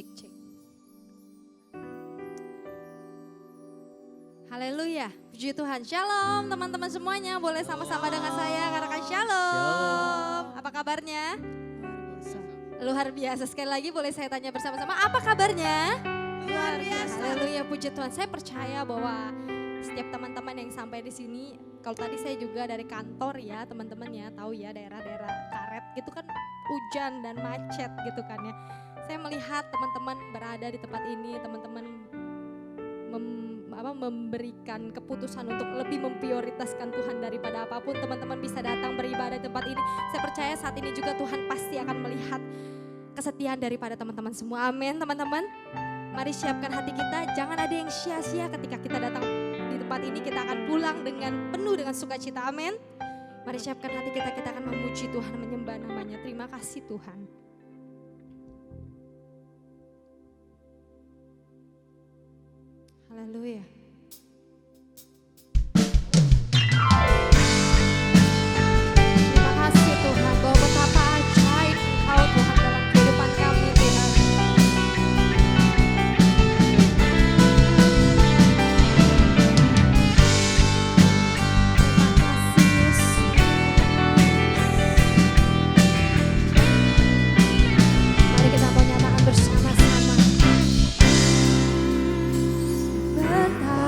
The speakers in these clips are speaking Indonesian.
cek. Haleluya, puji Tuhan. Shalom teman-teman semuanya, boleh sama-sama dengan saya katakan shalom. Apa kabarnya? Luar biasa. Sekali lagi boleh saya tanya bersama-sama, apa kabarnya? Luar biasa. Haleluya, puji Tuhan. Saya percaya bahwa setiap teman-teman yang sampai di sini, kalau tadi saya juga dari kantor ya teman-teman ya, tahu ya daerah-daerah karet gitu kan hujan dan macet gitu kan ya. Saya melihat teman-teman berada di tempat ini, teman-teman memberikan keputusan untuk lebih memprioritaskan Tuhan daripada apapun. Teman-teman bisa datang beribadah di tempat ini. Saya percaya saat ini juga Tuhan pasti akan melihat kesetiaan daripada teman-teman semua. Amin teman-teman. Mari siapkan hati kita, jangan ada yang sia-sia ketika kita datang di tempat ini. Kita akan pulang dengan penuh dengan sukacita. Amin. Mari siapkan hati kita, kita akan memuji Tuhan, menyembah namanya. Terima kasih Tuhan. Haleluya. Terima kasih Tuhan, bahwa betapa ajaib Engkau Tuhan dalam kehidupan kami Tuhan. Terima kasih Yesus. Mari kita mau nyatakan bersama-sama. Betapa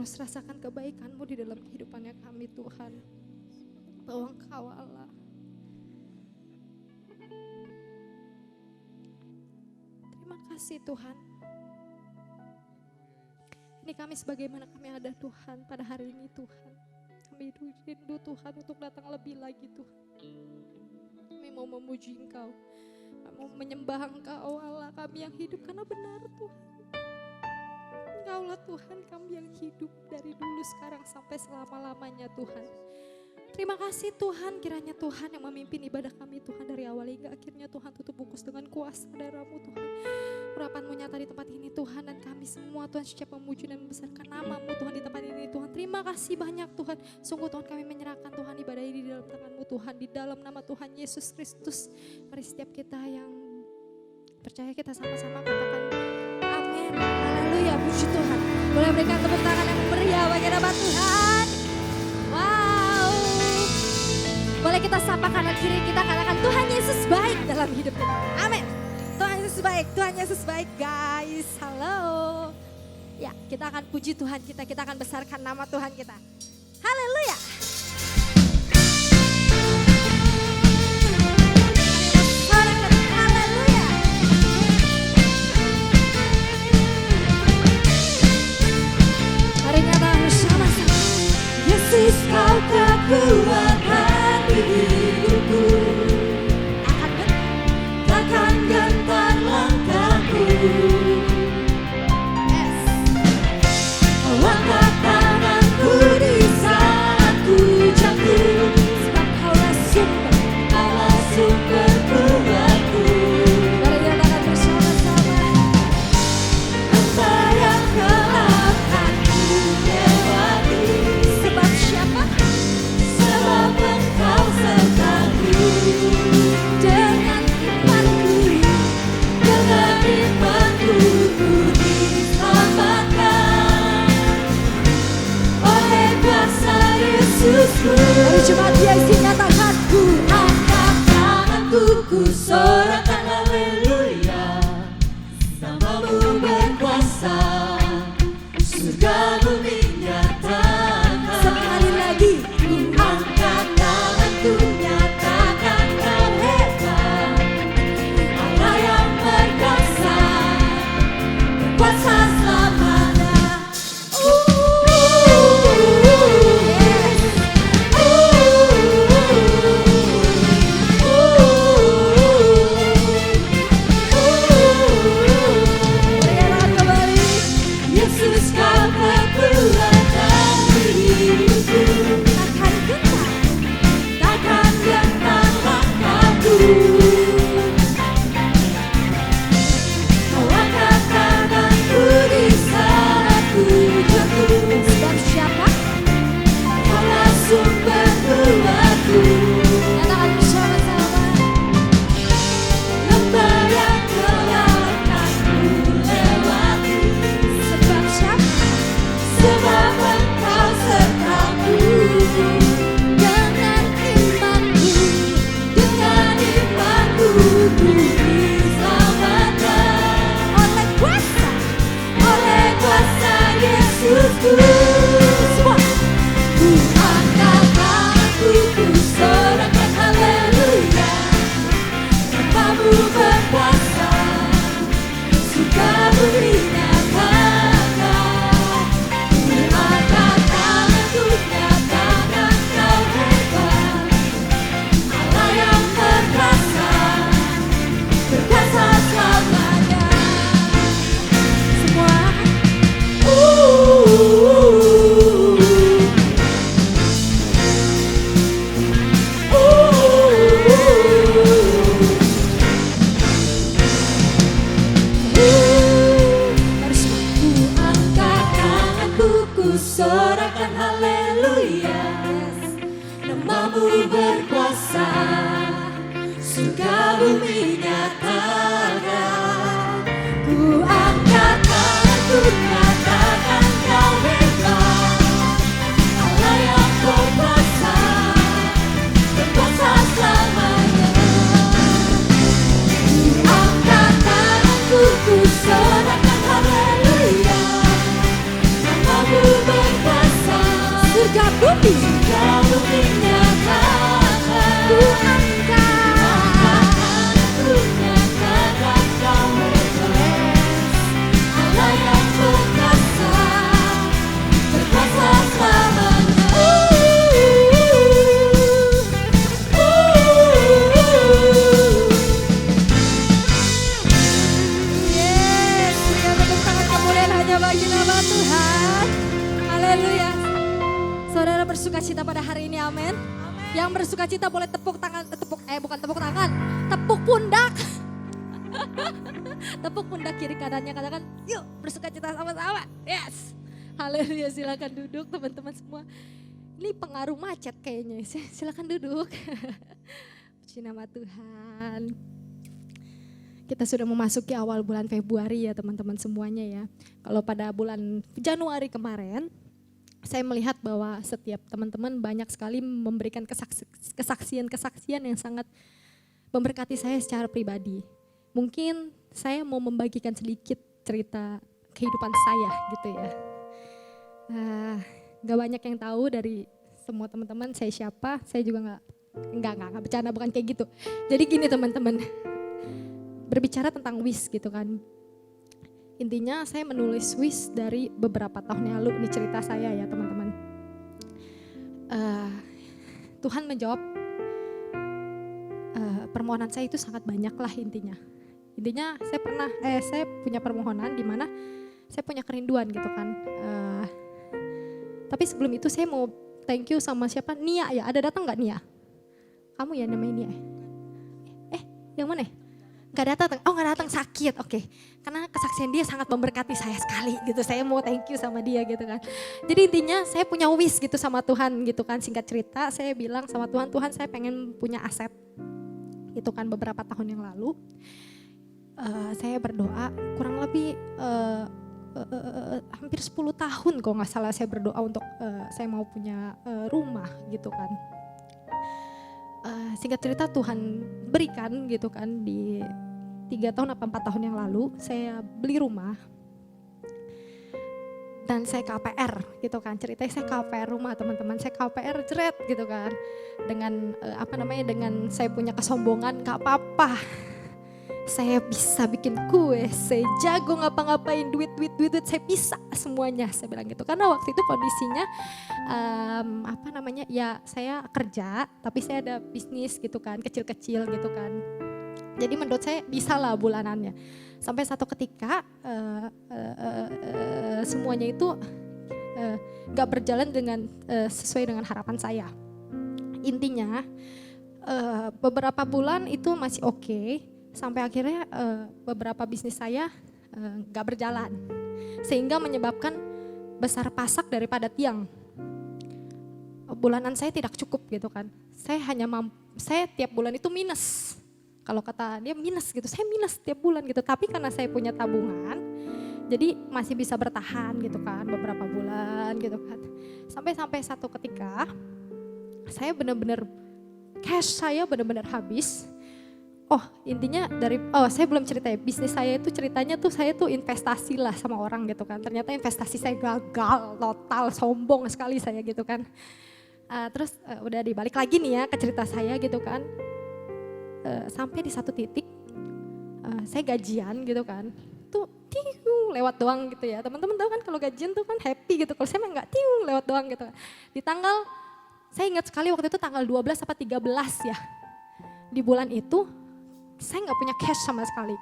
terus rasakan kebaikan-Mu di dalam kehidupannya kami Tuhan. Bahwa Engkau Allah. Terima kasih Tuhan. Ini kami sebagaimana kami ada Tuhan pada hari ini Tuhan. Kami rindu Tuhan untuk datang lebih lagi Tuhan. Kami mau memuji Engkau. Kami mau menyembah Engkau Allah, kami yang hidup karena benar Tuhan. Engkaulah Tuhan, kami yang hidup dari dulu sekarang sampai selama-lamanya Tuhan. Terima kasih Tuhan, kiranya Tuhan yang memimpin ibadah kami Tuhan dari awal hingga akhirnya Tuhan tutup bungkus dengan kuasa darah-Mu Tuhan. Urapan-Mu nyata di tempat ini Tuhan, dan kami semua Tuhan setiap memuji dan membesarkan nama-Mu Tuhan di tempat ini Tuhan. Terima kasih banyak Tuhan, sungguh Tuhan kami menyerahkan Tuhan ibadah ini di dalam tangan-Mu Tuhan, di dalam nama Tuhan Yesus Kristus. Mari setiap kita yang percaya kita sama-sama katakan amin, haleluya, puji Tuhan. Boleh berikan tepuk tangan yang meriah bagi nama Tuhan. Wow. Boleh kita sapa kanan kiri kita, katakan Tuhan Yesus baik dalam hidup kita. Amin. Tuhan Yesus baik, Tuhan Yesus baik guys. Halo. Ya, kita akan puji Tuhan kita akan besarkan nama Tuhan kita. Haleluya. Haleluya. Mari nyatakan bersama-sama. Yesus kau kekuatan di hidupku. Takkan gentar langkahku. Yes. Kau angkat tanganku di saat ku jatuh. Sebab kaulah sumber kuatku. Mari nyatakan bersama-sama. Apa yang telah aku lewati. Sebab siapa? Sebab Engkau sertaku. Dengan imanku ku diselamatkan oleh kuasa Yesusku. Mari jemaat dia isi nyatakan. Ku angkat tanganku, ku sorakan haleluya. Namamu berkuasa, surga bumi nyatakan. Sekali lagi. Ku angkat tanganku, nyatakan kau hebat. Allah yang berkuasa, berkuasa selamanya. Yes. Berikan kembali. Yesus kau kekuatan di hidupku. Takkan gentar langkahku. Kau angkat tanganku di saat ku jatuh. Sebab siapa? Kaulah sumber kuatku. Nyatakan bersama-sama. Lembah yang gelap aku lewati. Sebab siapa? Sebab Engkau sertaku. Dengan imanku ku diselamatkan oleh kuasa Yesusku. Semua. Ku angkat tanganku, ku sorakan haleluya. Namamu berkuasa, surga bumi nyatakan. Ku angkat tanganku, nyatakan kau hebat. Allah yang berkuasa, berkuasa selamanya. Semua. Ku angkat tanganku, ku sorakan haleluya. Namamu berkuasa, surga bumi nyatakan. Ku angkat tanganku, nyatakan kau hebat. Allah yang berkuasa, berkuasa selamanya. Ku angkat tanganku, ku sorakan haleluya. Namamu berkuasa. bersukacita boleh tepuk tangan, bukan tepuk tangan, tepuk pundak. Tepuk pundak kiri kanannya, katakan yuk bersukacita sama-sama. Yes. Haleluya, silakan duduk teman-teman semua. Ini pengaruh macet kayaknya, silakan duduk. Puji nama Tuhan. Kita sudah memasuki awal bulan Februari ya teman-teman semuanya ya. Kalau pada bulan Januari kemarin, saya melihat bahwa setiap teman-teman banyak sekali memberikan kesaksian-kesaksian yang sangat memberkati saya secara pribadi. Mungkin saya mau membagikan sedikit cerita kehidupan saya gitu ya. Gak banyak yang tahu dari semua teman-teman saya siapa, saya juga nggak bercanda, bukan kayak gitu. Jadi gini teman-teman, berbicara tentang wish gitu kan. Intinya saya menulis wish dari beberapa tahun yang lalu, ini cerita saya ya teman-teman. Tuhan menjawab permohonan saya itu sangat banyak lah intinya. Intinya saya punya permohonan di mana saya punya kerinduan gitu kan. Tapi sebelum itu saya mau thank you sama siapa? Nia ya, ada datang nggak Nia? Kamu ya namanya Nia? Yang mana? Gak datang sakit, oke. Karena kesaksian dia sangat memberkati saya sekali gitu. Saya mau thank you sama dia gitu kan. Jadi intinya saya punya wish gitu sama Tuhan gitu kan. Singkat cerita saya bilang sama Tuhan, Tuhan saya pengen punya aset. Gitu kan beberapa tahun yang lalu. Saya berdoa kurang lebih hampir 10 tahun kalau nggak salah saya berdoa untuk saya mau punya rumah gitu kan. Singkat cerita Tuhan berikan gitu kan di 3 tahun atau 4 tahun yang lalu saya beli rumah dan saya KPR gitu kan. Ceritanya saya KPR rumah teman-teman, saya KPR jeret gitu kan. Dengan dengan saya punya kesombongan, gak apa-apa. Saya bisa bikin kue, saya jago ngapa-ngapain, duit, saya bisa semuanya, saya bilang gitu. Karena waktu itu kondisinya ya saya kerja, tapi saya ada bisnis gitu kan, kecil-kecil gitu kan. Jadi menurut saya bisa lah bulanannya. Sampai satu ketika semuanya itu gak berjalan dengan sesuai dengan harapan saya. Intinya beberapa bulan itu masih oke. Sampai akhirnya beberapa bisnis saya gak berjalan. Sehingga menyebabkan besar pasak daripada tiang. Bulanan saya tidak cukup gitu kan. Saya tiap bulan itu minus. Kalau kata dia minus gitu, saya minus tiap bulan gitu. Tapi karena saya punya tabungan, jadi masih bisa bertahan gitu kan beberapa bulan gitu kan. Sampai satu ketika, saya benar-benar cash saya benar-benar habis. Intinya saya belum cerita ya, bisnis saya itu ceritanya tuh saya tuh investasi lah sama orang gitu kan. Ternyata investasi saya gagal total, sombong sekali saya gitu kan. Terus udah dibalik lagi nih ya ke cerita saya gitu kan. Sampai di satu titik saya gajian gitu kan. Tuh lewat doang gitu ya. Teman-teman tahu kan kalau gajian tuh kan happy gitu. Kalau saya mah enggak lewat doang gitu. Di tanggal, saya ingat sekali waktu itu tanggal 12 apa 13 ya. Di bulan itu saya nggak punya cash sama sekali.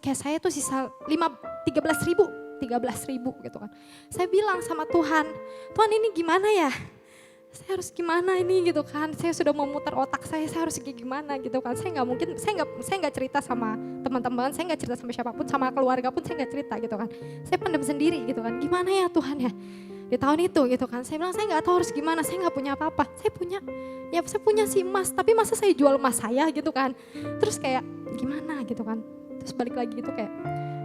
Cash saya tuh sisa 13 ribu gitu kan. Saya bilang sama Tuhan, Tuhan ini gimana ya? Saya harus gimana ini gitu kan? Saya sudah memutar otak saya harus gimana gitu kan? Saya nggak cerita sama teman-teman, saya nggak cerita sama siapapun, sama keluarga pun saya nggak cerita gitu kan. Saya pendam sendiri gitu kan. Gimana ya Tuhan ya? Di tahun itu gitu kan, saya bilang saya nggak tahu harus gimana, saya nggak punya apa-apa. Saya punya si emas, tapi masa saya jual emas saya gitu kan. Terus kayak gimana gitu kan. Terus balik lagi gitu kayak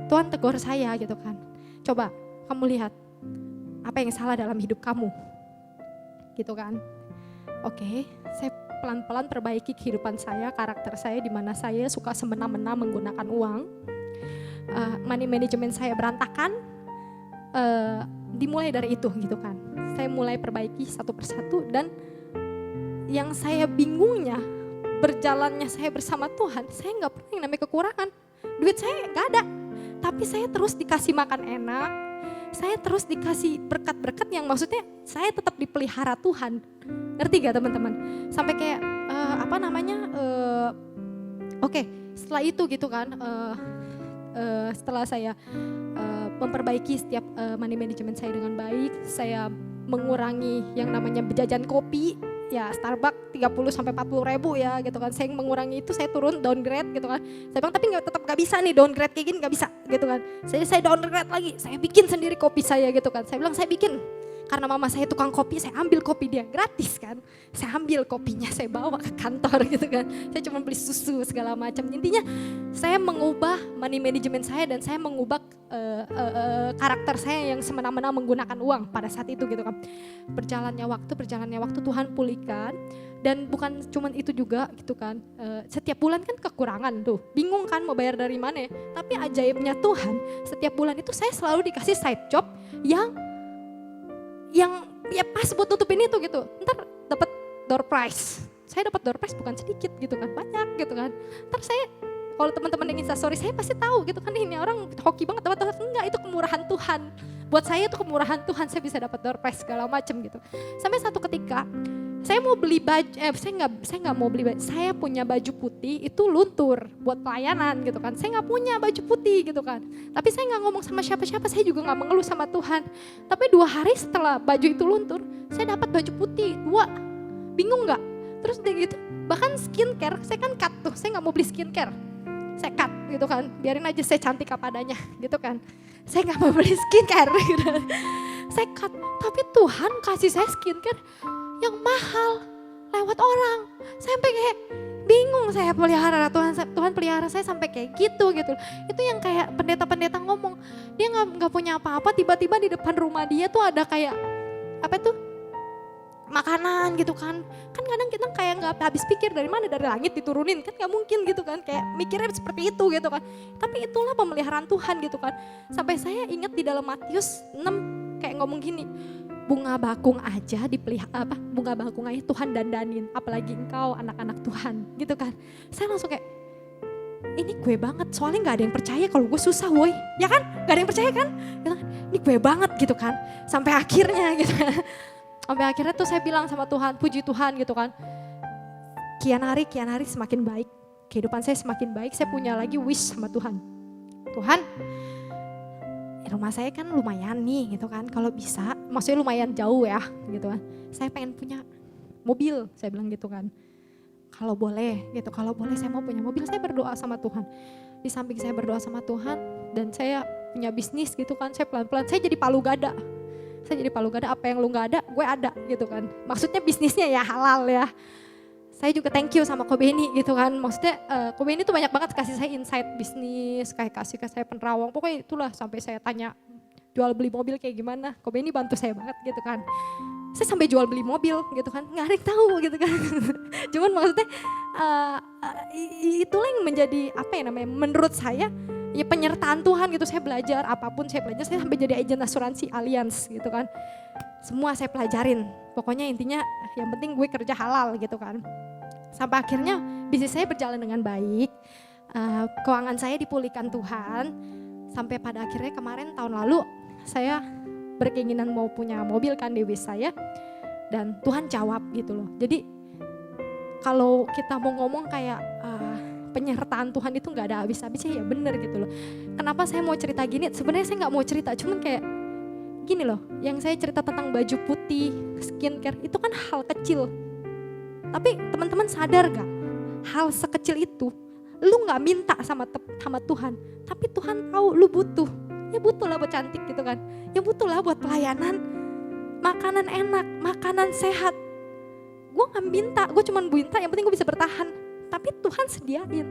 Tuhan tegur saya gitu kan. Coba kamu lihat apa yang salah dalam hidup kamu. Gitu kan. Oke, saya pelan-pelan perbaiki kehidupan saya, karakter saya di mana saya suka semena-mena menggunakan uang. Money management saya berantakan. Dimulai dari itu gitu kan. Saya mulai perbaiki satu persatu dan yang saya bingungnya berjalannya saya bersama Tuhan, saya nggak pernah yang namanya kekurangan. Duit saya nggak ada, tapi saya terus dikasih makan enak, saya terus dikasih berkat-berkat yang maksudnya saya tetap dipelihara Tuhan. Ngerti gak teman-teman? Sampai kayak oke, setelah itu gitu kan, setelah saya memperbaiki setiap money management saya dengan baik, saya mengurangi yang namanya jajan kopi ya Starbucks 30 sampai 40 ribu ya gitu kan. Saya mengurangi itu, saya turun downgrade gitu kan. Saya bilang tapi tetap gak bisa nih downgrade kayak gini, gak bisa gitu kan. Saya downgrade lagi, saya bikin sendiri kopi saya gitu kan. Saya bilang saya bikin, karena mama saya tukang kopi, saya ambil kopi dia gratis kan. Saya ambil kopinya, saya bawa ke kantor gitu kan. Saya cuma beli susu segala macam. Intinya saya mengubah money management saya dan saya mengubah karakter saya yang semena-mena menggunakan uang pada saat itu gitu kan. Berjalannya waktu Tuhan pulihkan. Dan bukan cuma itu juga gitu kan. Setiap bulan kan kekurangan tuh. Bingung kan mau bayar dari mana ya. Tapi ajaibnya Tuhan, setiap bulan itu saya selalu dikasih side job yang ya pas buat nutupin itu gitu. Ntar dapat door prize. Saya dapat door prize bukan sedikit gitu kan, banyak gitu kan. Ntar saya kalau teman-teman yang Instastory saya pasti tahu gitu kan, ini orang hoki banget dapat. Enggak, itu kemurahan Tuhan. Buat saya itu kemurahan Tuhan, saya bisa dapat door prize segala macam gitu. Sampai satu ketika saya mau beli baju, saya nggak mau beli baju. Saya punya baju putih itu luntur buat pelayanan gitu kan. Saya nggak punya baju putih gitu kan. Tapi saya nggak ngomong sama siapa-siapa, saya juga nggak mengeluh sama Tuhan. Tapi 2 hari setelah baju itu luntur, saya dapat baju putih 2. Bingung nggak? Terus udah gitu, bahkan skincare, saya kan cut tuh, saya nggak mau beli skincare. Saya cut gitu kan, biarin aja saya cantik apa adanya gitu kan. Saya nggak mau beli skincare gitu. Saya cut, tapi Tuhan kasih saya skincare yang mahal lewat orang. Sampai kayak bingung saya pelihara, Tuhan pelihara saya sampai kayak gitu. Itu yang kayak pendeta-pendeta ngomong, dia nggak punya apa-apa, tiba-tiba di depan rumah dia tuh ada kayak apa tuh makanan gitu kan. Kan kadang kita kayak nggak habis pikir dari mana, dari langit diturunin kan, nggak mungkin gitu kan, kayak mikirnya seperti itu gitu kan. Tapi itulah pemeliharaan Tuhan gitu kan. Sampai saya ingat di dalam Matius 6 kayak ngomong gini, bunga bakung aja bunga bakung aja Tuhan dandanin, apalagi engkau anak-anak Tuhan gitu kan. Saya langsung kayak, ini gue banget, soalnya gak ada yang percaya kalau gue susah woi, ya kan, gak ada yang percaya kan, ini gue banget gitu kan. Sampai akhirnya gitu kan, sampai akhirnya tuh saya bilang sama Tuhan, puji Tuhan gitu kan, kian hari semakin baik, kehidupan saya semakin baik. Saya punya lagi wish sama Tuhan, Tuhan rumah saya kan lumayan nih gitu kan, kalau bisa, maksudnya lumayan jauh ya gitu kan, saya pengen punya mobil, saya bilang gitu kan, kalau boleh gitu, kalau boleh saya mau punya mobil. Saya berdoa sama Tuhan, di samping saya berdoa sama Tuhan dan saya punya bisnis gitu kan, saya pelan-pelan, saya jadi palu gada, apa yang lu gak ada, gue ada gitu kan, maksudnya bisnisnya ya halal ya. Saya juga thank you sama Kobeni gitu kan, maksudnya Kobeni tuh banyak banget kasih saya insight bisnis, kayak kasih ke saya penerawang, pokoknya itulah, sampai saya tanya jual beli mobil kayak gimana, Kobeni bantu saya banget gitu kan. Saya sampai jual beli mobil gitu kan, nggak ada yang tahu gitu kan. Cuman maksudnya itulah yang menjadi apa ya namanya, menurut saya ya penyertaan Tuhan gitu. Saya belajar apapun, saya sampai jadi agen asuransi Allianz gitu kan. Semua saya pelajarin, pokoknya intinya yang penting gue kerja halal gitu kan. Sampai akhirnya bisnis saya berjalan dengan baik, keuangan saya dipulihkan Tuhan. Sampai pada akhirnya kemarin tahun lalu saya berkeinginan mau punya mobil kan di wish saya, dan Tuhan jawab gitu loh. Jadi kalau kita mau ngomong kayak penyertaan Tuhan itu gak ada habis-habisnya, ya bener gitu loh. Kenapa saya mau cerita gini, sebenarnya saya gak mau cerita, cuman kayak gini loh, yang saya cerita tentang baju putih, skincare, itu kan hal kecil. Tapi teman-teman sadar gak, hal sekecil itu, lu gak minta sama Tuhan, tapi Tuhan tahu lu butuh. Ya butuh lah buat cantik gitu kan, ya butuh lah buat pelayanan, makanan enak, makanan sehat. Gue gak minta, gue cuma minta yang penting gue bisa bertahan. Tapi Tuhan sediain,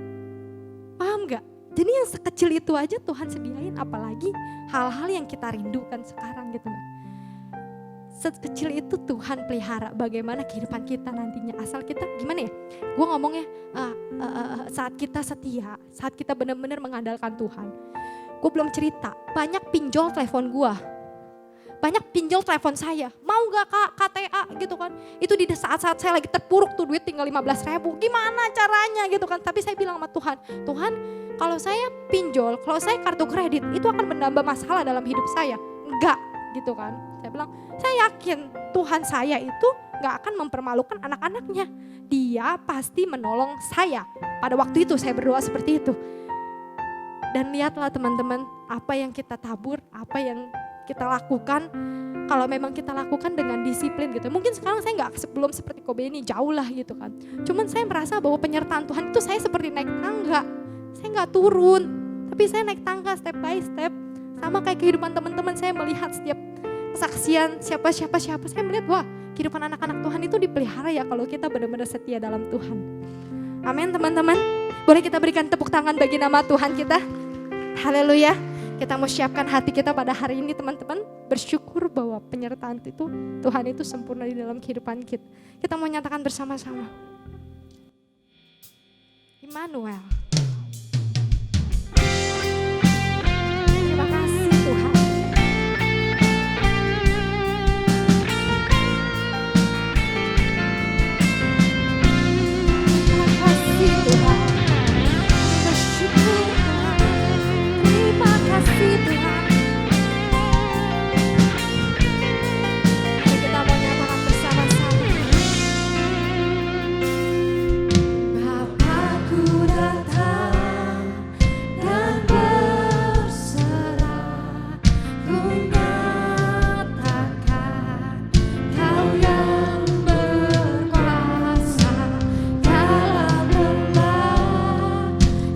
paham gak? Jadi yang sekecil itu aja Tuhan sediain, apalagi hal-hal yang kita rindukan sekarang gitu kan. Sekecil itu Tuhan pelihara bagaimana kehidupan kita nantinya. Asal kita gimana ya, gue ngomongnya saat kita setia, saat kita benar-benar mengandalkan Tuhan. Gue belum cerita, banyak pinjol telepon gue, banyak pinjol telepon saya, mau gak kak KTA gitu kan. Itu di saat-saat saya lagi terpuruk tuh, duit tinggal 15.000, gimana caranya gitu kan. Tapi saya bilang sama Tuhan, Tuhan kalau saya pinjol, kalau saya kartu kredit, itu akan menambah masalah dalam hidup saya. Enggak gitu kan. Saya bilang, saya yakin Tuhan saya itu gak akan mempermalukan anak-anaknya. Dia pasti menolong saya. Pada waktu itu saya berdoa seperti itu. Dan lihatlah teman-teman, apa yang kita tabur, apa yang kita lakukan, kalau memang kita lakukan dengan disiplin gitu. Mungkin sekarang saya belum seperti Kobe ini, jauh lah gitu kan. Cuman saya merasa bahwa penyertaan Tuhan itu saya seperti naik tangga. Saya nggak turun, tapi saya naik tangga step by step. Sama kayak kehidupan teman-teman, saya melihat setiap kesaksian siapa. Saya melihat, wah, kehidupan anak-anak Tuhan itu dipelihara ya kalau kita benar-benar setia dalam Tuhan. Amin teman-teman. Boleh kita berikan tepuk tangan bagi nama Tuhan kita. Haleluya. Kita mau siapkan hati kita pada hari ini teman-teman. Bersyukur bahwa penyertaan itu, Tuhan itu sempurna di dalam kehidupan kita. Kita mau nyatakan bersama-sama. Immanuel. Terima kasih Tuhan. Terima kasih Tuhan. Bersyukur Tuhan. Terima kasih Tuhan. Mari kita mau nyatakan bersama-sama. Bapakku datang dan berserah, ku nyatakan Kau yang berkuasa dalam lembah,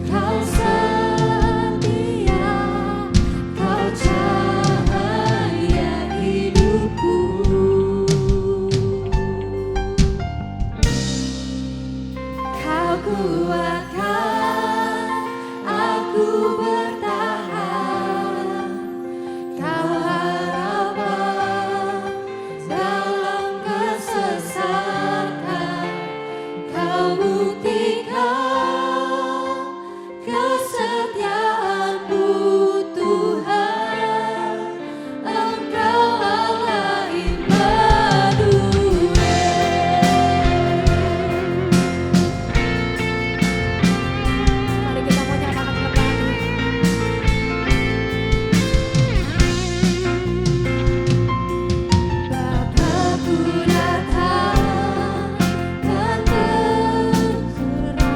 Kau setia, Kau cahaya hidupku. Kau kuatkan aku bertahan, Kau harapan dalam kesesakan, Kau buktikan kesetiaan-Mu Tuhan, Engkau Allah Immanuel. Mari kita mau nyatakan kembali. Bapakku datang dan berserah,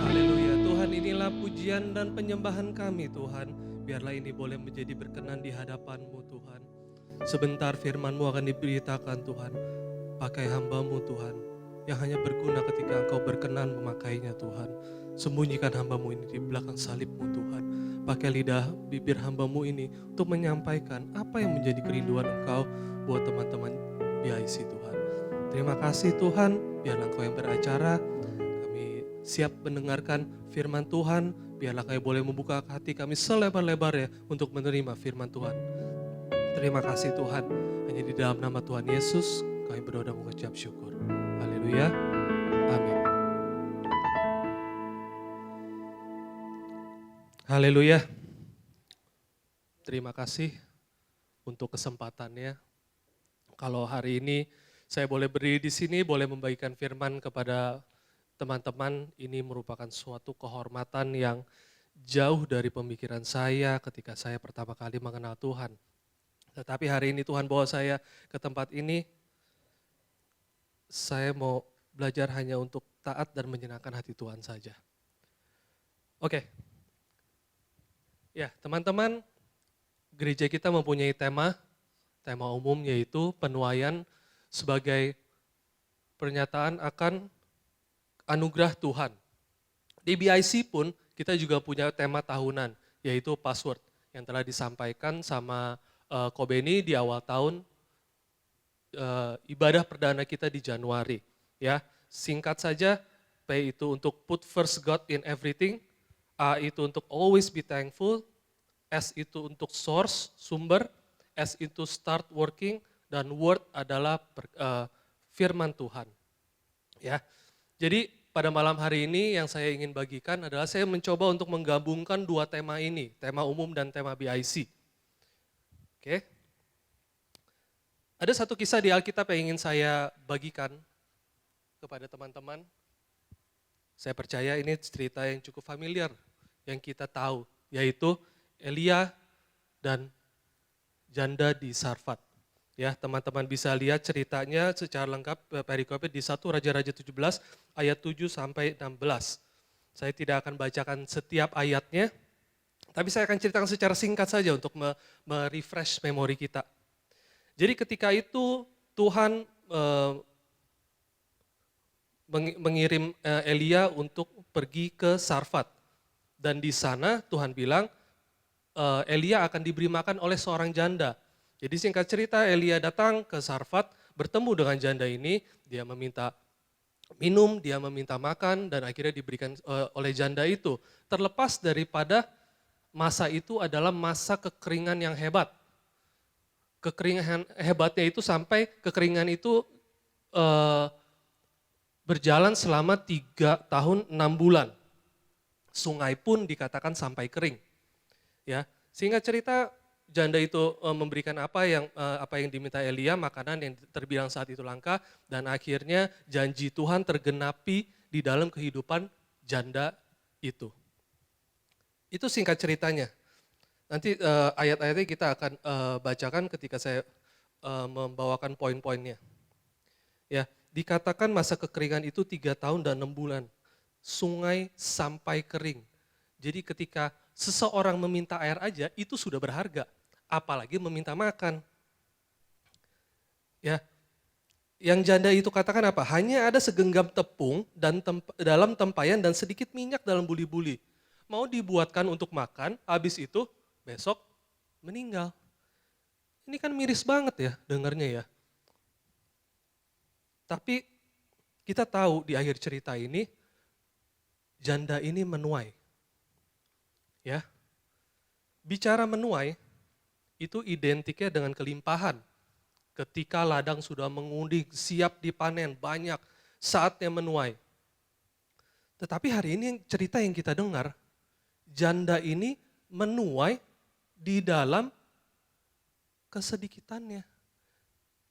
Haleluya. Tuhan, inilah pujian dan penyembahan kami Tuhan. Biarlah ini boleh menjadi berkenan di hadapan-Mu Tuhan. Sebentar firman-Mu akan diberitakan Tuhan. Pakai hamba-Mu Tuhan, yang hanya berguna ketika Engkau berkenan memakainya Tuhan. Sembunyikan hamba-Mu ini di belakang salib-Mu Tuhan. Pakai lidah bibir hamba-Mu ini untuk menyampaikan apa yang menjadi kerinduan Engkau buat teman-teman BIC Tuhan. Terima kasih Tuhan, biarlah Engkau yang beracara. Kami siap mendengarkan firman Tuhan. Biarlah kami boleh membuka hati kami selebar-lebarnya untuk menerima firman Tuhan. Terima kasih Tuhan. Hanya di dalam nama Tuhan Yesus kami berdoa dan mengucap syukur. Haleluya. Amin. Haleluya. Terima kasih untuk kesempatannya. Kalau hari ini saya boleh berdiri di sini, boleh membagikan firman kepada teman-teman, ini merupakan suatu kehormatan yang jauh dari pemikiran saya ketika saya pertama kali mengenal Tuhan. Tetapi hari ini Tuhan bawa saya ke tempat ini, saya mau belajar hanya untuk taat dan menyenangkan hati Tuhan saja. Oke. Ya, teman-teman, gereja kita mempunyai tema umum yaitu penuaian sebagai pernyataan akan anugerah Tuhan. Di BIC pun kita juga punya tema tahunan, yaitu password yang telah disampaikan sama Kobeni di awal tahun ibadah perdana kita di Januari. Ya, singkat saja, P itu untuk put first God in everything, A itu untuk always be thankful, S itu untuk source, sumber, S itu start working, dan word adalah firman Tuhan. Ya, jadi pada malam hari ini yang saya ingin bagikan adalah saya mencoba untuk menggabungkan dua tema ini, tema umum dan tema BIC. Oke. Ada satu kisah di Alkitab yang ingin saya bagikan kepada teman-teman. Saya percaya ini cerita yang cukup familiar, yang kita tahu, yaitu Elia dan janda di Sarfat. Ya, teman-teman bisa lihat ceritanya secara lengkap perikopnya di 1 Raja-Raja 17 ayat 7 sampai 16. Saya tidak akan bacakan setiap ayatnya, tapi saya akan ceritakan secara singkat saja untuk merefresh memori kita. Jadi ketika itu Tuhan mengirim Elia untuk pergi ke Sarfat. Dan di sana Tuhan bilang Elia akan diberi makan oleh seorang janda. Jadi singkat cerita Elia datang ke Sarfat, bertemu dengan janda ini, dia meminta minum, dia meminta makan, dan akhirnya diberikan oleh janda itu. Terlepas daripada masa itu adalah masa kekeringan yang hebat. Kekeringan hebatnya itu sampai kekeringan itu berjalan selama 3 tahun 6 bulan. Sungai pun dikatakan sampai kering. Ya, singkat cerita janda itu memberikan apa yang diminta Elia, makanan yang terbilang saat itu langka, dan akhirnya janji Tuhan tergenapi di dalam kehidupan janda itu. Itu singkat ceritanya. Nanti ayat-ayatnya kita akan bacakan ketika saya membawakan poin-poinnya. Ya, dikatakan masa kekeringan itu 3 tahun dan 6 bulan. Sungai sampai kering. Jadi ketika seseorang meminta air aja itu sudah berharga, apalagi meminta makan. Ya, yang janda itu katakan apa? Hanya ada segenggam tepung dan dalam tempayan dan sedikit minyak dalam buli-buli. Mau dibuatkan untuk makan, habis itu besok meninggal. Ini kan miris banget ya dengarnya ya. Tapi kita tahu di akhir cerita ini janda ini menuai. Ya, bicara menuai itu identiknya dengan kelimpahan. Ketika ladang sudah mengundi, siap dipanen, banyak, saatnya menuai. Tetapi hari ini cerita yang kita dengar, janda ini menuai di dalam kesedikitannya.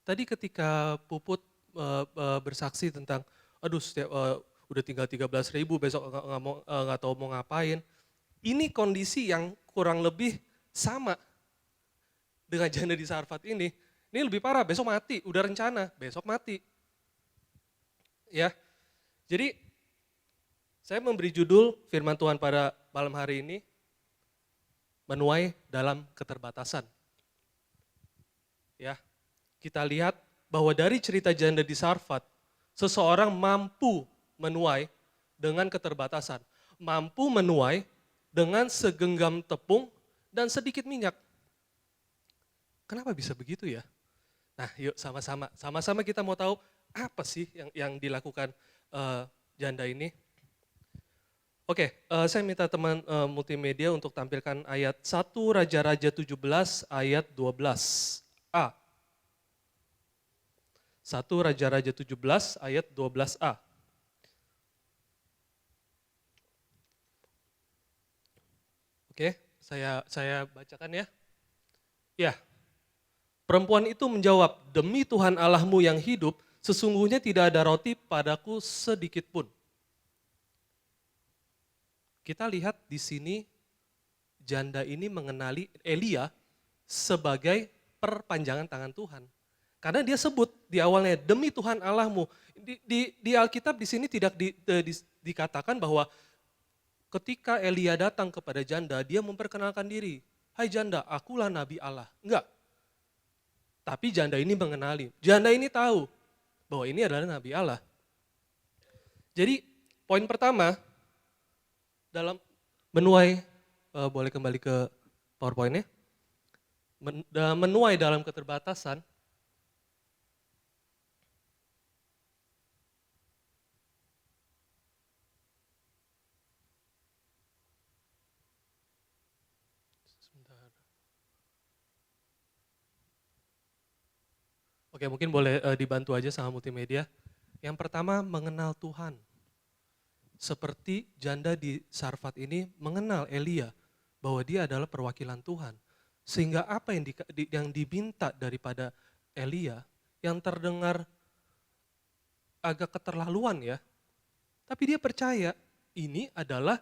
Tadi ketika Puput bersaksi tentang, aduh udah tinggal 13.000, besok nggak tahu mau ngapain. Ini kondisi yang kurang lebih sama dengan janda di Sarfat ini. Ini lebih parah, besok mati, udah rencana, besok mati. Ya, jadi saya memberi judul firman Tuhan pada malam hari ini, menuai dalam keterbatasan. Ya, kita lihat bahwa dari cerita janda di Sarfat, seseorang mampu menuai dengan keterbatasan, mampu menuai dengan segenggam tepung dan sedikit minyak. Kenapa bisa begitu ya? Nah, yuk sama-sama kita mau tahu apa sih yang dilakukan janda ini. Oke, saya minta teman multimedia untuk tampilkan ayat 1 Raja-Raja 17 ayat 12a. 1 Raja-Raja 17 ayat 12a. Oke, saya bacakan ya. Ya, perempuan itu menjawab, demi Tuhan Allahmu yang hidup, sesungguhnya tidak ada roti padaku sedikit pun. kita lihat di sini janda ini mengenali Elia sebagai perpanjangan tangan Tuhan. Karena dia sebut di awalnya, demi Tuhan Allahmu. Di Alkitab di sini tidak dikatakan bahwa ketika Elia datang kepada janda, dia memperkenalkan diri. Hai janda, akulah Nabi Allah. Enggak. Tapi janda ini mengenali. Janda ini tahu bahwa ini adalah Nabi Allah. Jadi poin pertama, dalam menuai, boleh kembali ke PowerPoint-nya. Menuai dalam keterbatasan, Oke, mungkin boleh dibantu aja sama multimedia. Yang pertama, mengenal Tuhan. Seperti janda di Sarfat ini mengenal Elia, bahwa dia adalah perwakilan Tuhan. Sehingga apa yang diminta daripada Elia, yang terdengar agak keterlaluan ya, tapi dia percaya ini adalah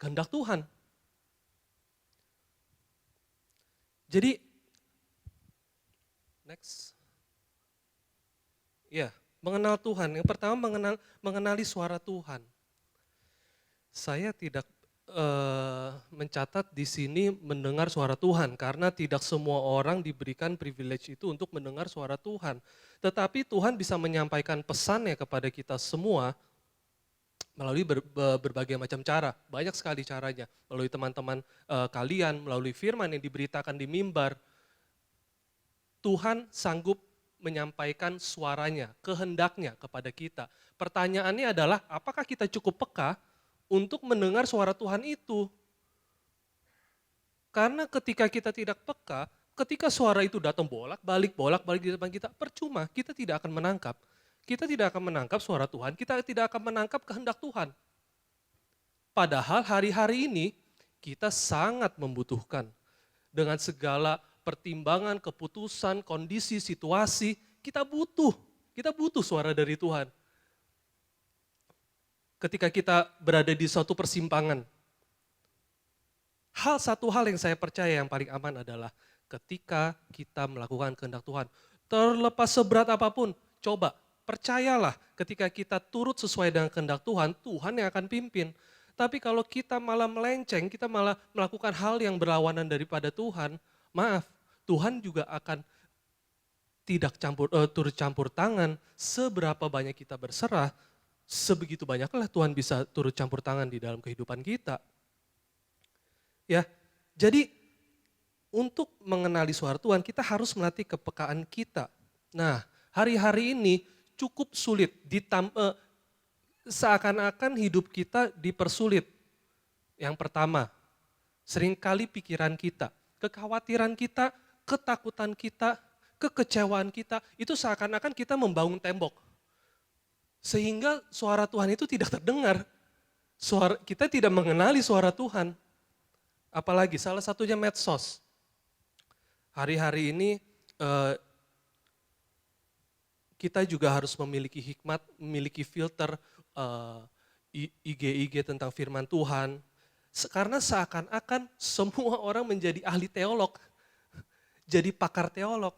kehendak Tuhan. Jadi, next. Ya, mengenal Tuhan. Yang pertama mengenali suara Tuhan. Saya tidak mencatat di sini mendengar suara Tuhan karena tidak semua orang diberikan privilege itu untuk mendengar suara Tuhan. Tetapi Tuhan bisa menyampaikan pesannya kepada kita semua melalui berbagai macam cara. Banyak sekali caranya. Melalui teman-teman kalian, melalui firman yang diberitakan di mimbar. Tuhan sanggup menyampaikan suaranya, kehendaknya kepada kita. Pertanyaannya adalah apakah kita cukup peka untuk mendengar suara Tuhan itu? Karena ketika kita tidak peka, ketika suara itu datang bolak-balik di depan kita, percuma, kita tidak akan menangkap. Kita tidak akan menangkap suara Tuhan, kita tidak akan menangkap kehendak Tuhan. Padahal hari-hari ini kita sangat membutuhkan dengan segala pertimbangan, keputusan, kondisi, situasi, kita butuh suara dari Tuhan. Ketika kita berada di suatu persimpangan, satu hal yang saya percaya yang paling aman adalah ketika kita melakukan kehendak Tuhan. Terlepas seberat apapun, coba percayalah ketika kita turut sesuai dengan kehendak Tuhan, Tuhan yang akan pimpin. Tapi kalau kita malah melenceng, kita malah melakukan hal yang berlawanan daripada Tuhan, maaf, Tuhan juga akan tidak turut campur tangan. Seberapa banyak kita berserah, sebegitu banyaklah Tuhan bisa turut campur tangan di dalam kehidupan kita. Ya, jadi untuk mengenali suara Tuhan kita harus melatih kepekaan kita. Nah, hari-hari ini cukup sulit, seakan-akan hidup kita dipersulit. Yang pertama, seringkali pikiran kita, kekhawatiran kita, ketakutan kita, kekecewaan kita, itu seakan-akan kita membangun tembok. Sehingga suara Tuhan itu tidak terdengar. Kita tidak mengenali suara Tuhan. Apalagi salah satunya medsos. Hari-hari ini kita juga harus memiliki hikmat, memiliki filter IG tentang firman Tuhan. Karena seakan-akan semua orang menjadi ahli teolog. Jadi pakar teolog.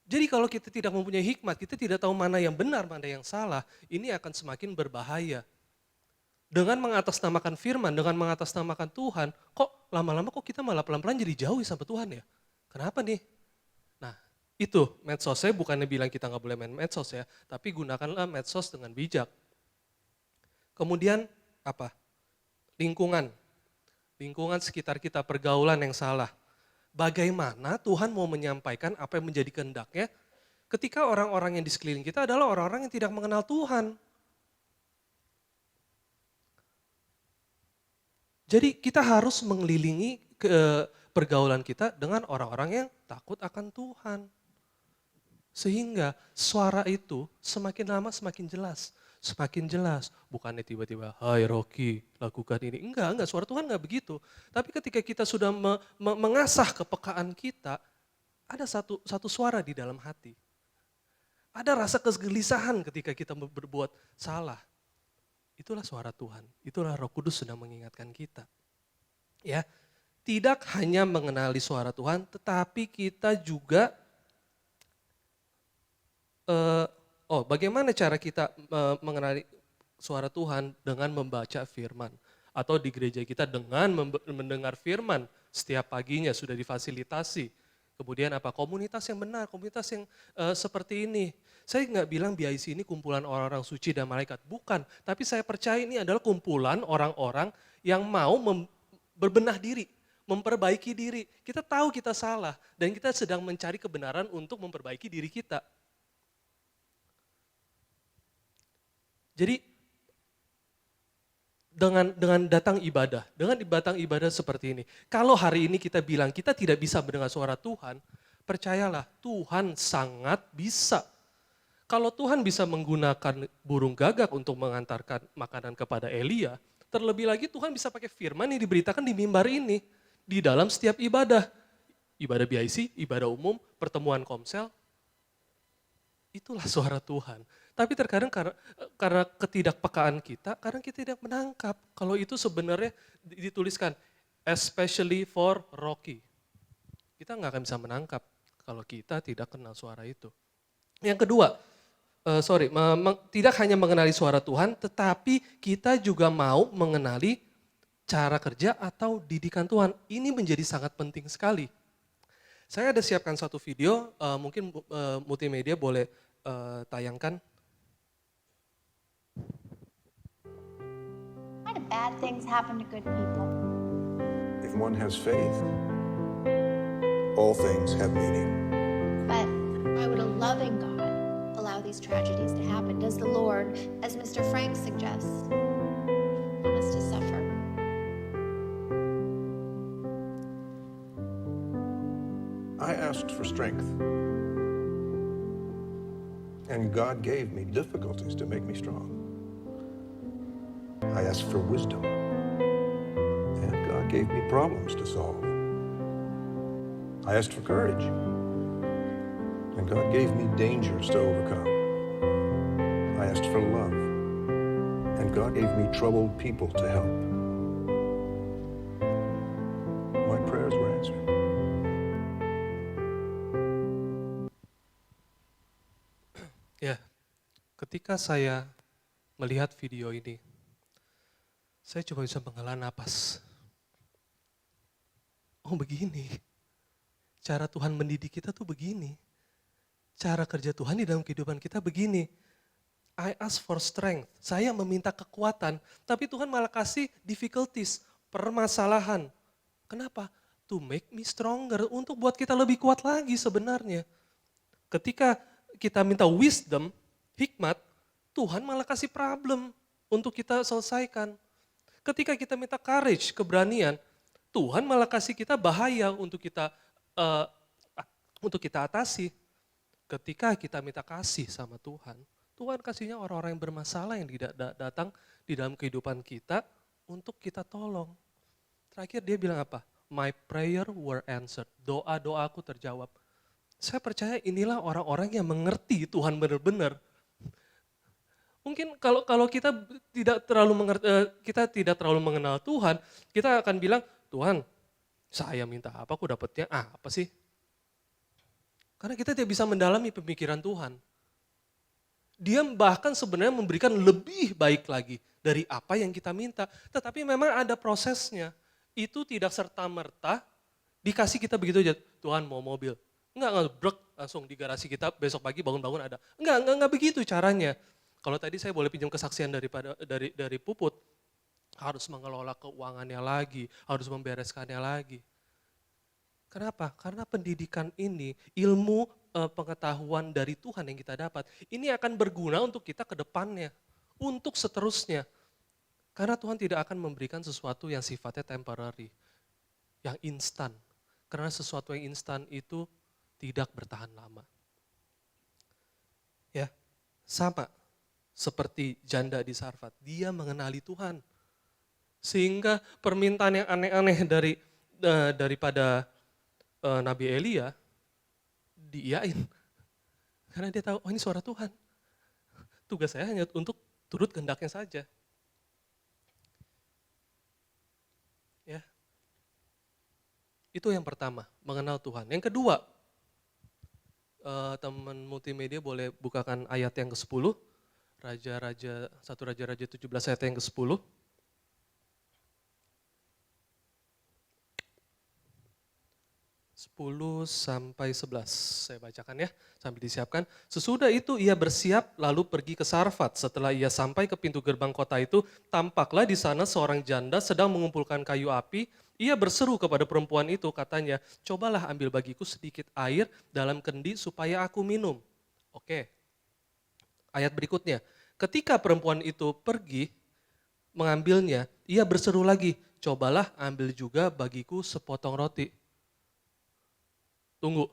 Jadi kalau kita tidak mempunyai hikmat, kita tidak tahu mana yang benar, mana yang salah, ini akan semakin berbahaya. Dengan mengatasnamakan firman, dengan mengatasnamakan Tuhan, kok lama-lama kok kita malah pelan-pelan jadi jauh sama Tuhan ya? Kenapa nih? Nah, itu medsos, saya bukannya bilang kita nggak boleh main medsos ya, tapi gunakanlah medsos dengan bijak. Kemudian apa? Lingkungan sekitar kita, pergaulan yang salah. Bagaimana Tuhan mau menyampaikan apa yang menjadi kehendaknya ketika orang-orang yang di sekeliling kita adalah orang-orang yang tidak mengenal Tuhan. Jadi kita harus mengelilingi pergaulan kita dengan orang-orang yang takut akan Tuhan. Sehingga suara itu semakin lama semakin jelas. Semakin jelas, bukannya tiba-tiba, hai Rocky lakukan ini. Enggak, suara Tuhan enggak begitu. Tapi ketika kita sudah mengasah kepekaan kita, ada satu suara di dalam hati. Ada rasa kegelisahan ketika kita berbuat salah. Itulah suara Tuhan, itulah Roh Kudus sedang mengingatkan kita. Ya, tidak hanya mengenali suara Tuhan, tetapi kita juga bagaimana cara kita mengenali suara Tuhan dengan membaca firman. Atau di gereja kita dengan mendengar firman setiap paginya sudah difasilitasi. Kemudian apa? Komunitas yang benar, komunitas yang seperti ini. Saya nggak bilang BIC ini kumpulan orang-orang suci dan malaikat, bukan. Tapi saya percaya ini adalah kumpulan orang-orang yang mau berbenah diri, memperbaiki diri. Kita tahu kita salah dan kita sedang mencari kebenaran untuk memperbaiki diri kita. Jadi dengan datang ibadah seperti ini. Kalau hari ini kita bilang kita tidak bisa mendengar suara Tuhan, percayalah Tuhan sangat bisa. Kalau Tuhan bisa menggunakan burung gagak untuk mengantarkan makanan kepada Elia, terlebih lagi Tuhan bisa pakai firman yang diberitakan di mimbar ini, di dalam setiap ibadah. Ibadah BIC, ibadah umum, pertemuan komsel, itulah suara Tuhan. Tapi terkadang karena ketidakpekaan kita, kadang kita tidak menangkap. Kalau itu sebenarnya dituliskan, especially for Rocky. Kita nggak akan bisa menangkap kalau kita tidak kenal suara itu. Yang kedua, tidak hanya mengenali suara Tuhan, tetapi kita juga mau mengenali cara kerja atau didikan Tuhan. Ini menjadi sangat penting sekali. Saya ada siapkan satu video, mungkin multimedia boleh tayangkan. Why do bad things happen to good people? If one has faith, all things have meaning. But why would a loving God allow these tragedies to happen? Does the Lord, as Mr. Frank suggests, want us to suffer? I asked for strength, and God gave me difficulties to make me strong. I asked for wisdom, and God gave me problems to solve. I asked for courage, and God gave me dangers to overcome. I asked for love, and God gave me troubled people to help. My prayers were answered. Ya, ketika saya melihat video ini, saya coba bisa menghela napas. Oh begini, cara Tuhan mendidik kita tuh begini. Cara kerja Tuhan di dalam kehidupan kita begini. I ask for strength, saya meminta kekuatan, tapi Tuhan malah kasih difficulties, permasalahan. Kenapa? To make me stronger, untuk buat kita lebih kuat lagi sebenarnya. Ketika kita minta wisdom, hikmat, Tuhan malah kasih problem untuk kita selesaikan. Ketika kita minta courage, keberanian, Tuhan malah kasih kita bahaya untuk kita atasi. Ketika kita minta kasih sama Tuhan, Tuhan kasihnya orang-orang yang bermasalah yang tidak datang di dalam kehidupan kita untuk kita tolong. Terakhir dia bilang apa? My prayer were answered. Doa-doaku terjawab. Saya percaya inilah orang-orang yang mengerti Tuhan benar-benar. Mungkin kalau kita tidak terlalu mengenal Tuhan, kita akan bilang, Tuhan, saya minta apa, aku dapatnya apa sih? Karena kita tidak bisa mendalami pemikiran Tuhan. Dia bahkan sebenarnya memberikan lebih baik lagi dari apa yang kita minta. Tetapi memang ada prosesnya. Itu tidak serta-merta dikasih kita begitu aja, Tuhan mau mobil. Enggak brek langsung di garasi kita besok pagi bangun-bangun ada. Enggak begitu caranya. Kalau tadi saya boleh pinjam kesaksian dari Puput, harus mengelola keuangannya lagi, harus membereskannya lagi. Kenapa? Karena pendidikan ini, ilmu pengetahuan dari Tuhan yang kita dapat, ini akan berguna untuk kita ke depannya, untuk seterusnya. Karena Tuhan tidak akan memberikan sesuatu yang sifatnya temporary, yang instan. Karena sesuatu yang instan itu tidak bertahan lama. Ya, sama seperti janda di Sarfat, dia mengenali Tuhan. Sehingga permintaan yang aneh-aneh daripada Nabi Elia diiyain. Karena dia tahu, oh ini suara Tuhan. Tugas saya hanya untuk turut kehendaknya saja. Itu yang pertama, mengenal Tuhan. Yang kedua, teman multimedia boleh bukakan ayat yang ke-10, Raja-Raja 17 ayat yang ke-10. 10 sampai 11, saya bacakan ya, sambil disiapkan. Sesudah itu ia bersiap lalu pergi ke Sarfat. Setelah ia sampai ke pintu gerbang kota itu, tampaklah di sana seorang janda sedang mengumpulkan kayu api. Ia berseru kepada perempuan itu, katanya, cobalah ambil bagiku sedikit air dalam kendi supaya aku minum. Oke, ayat berikutnya. Ketika perempuan itu pergi mengambilnya, ia berseru lagi, cobalah ambil juga bagiku sepotong roti. Tunggu,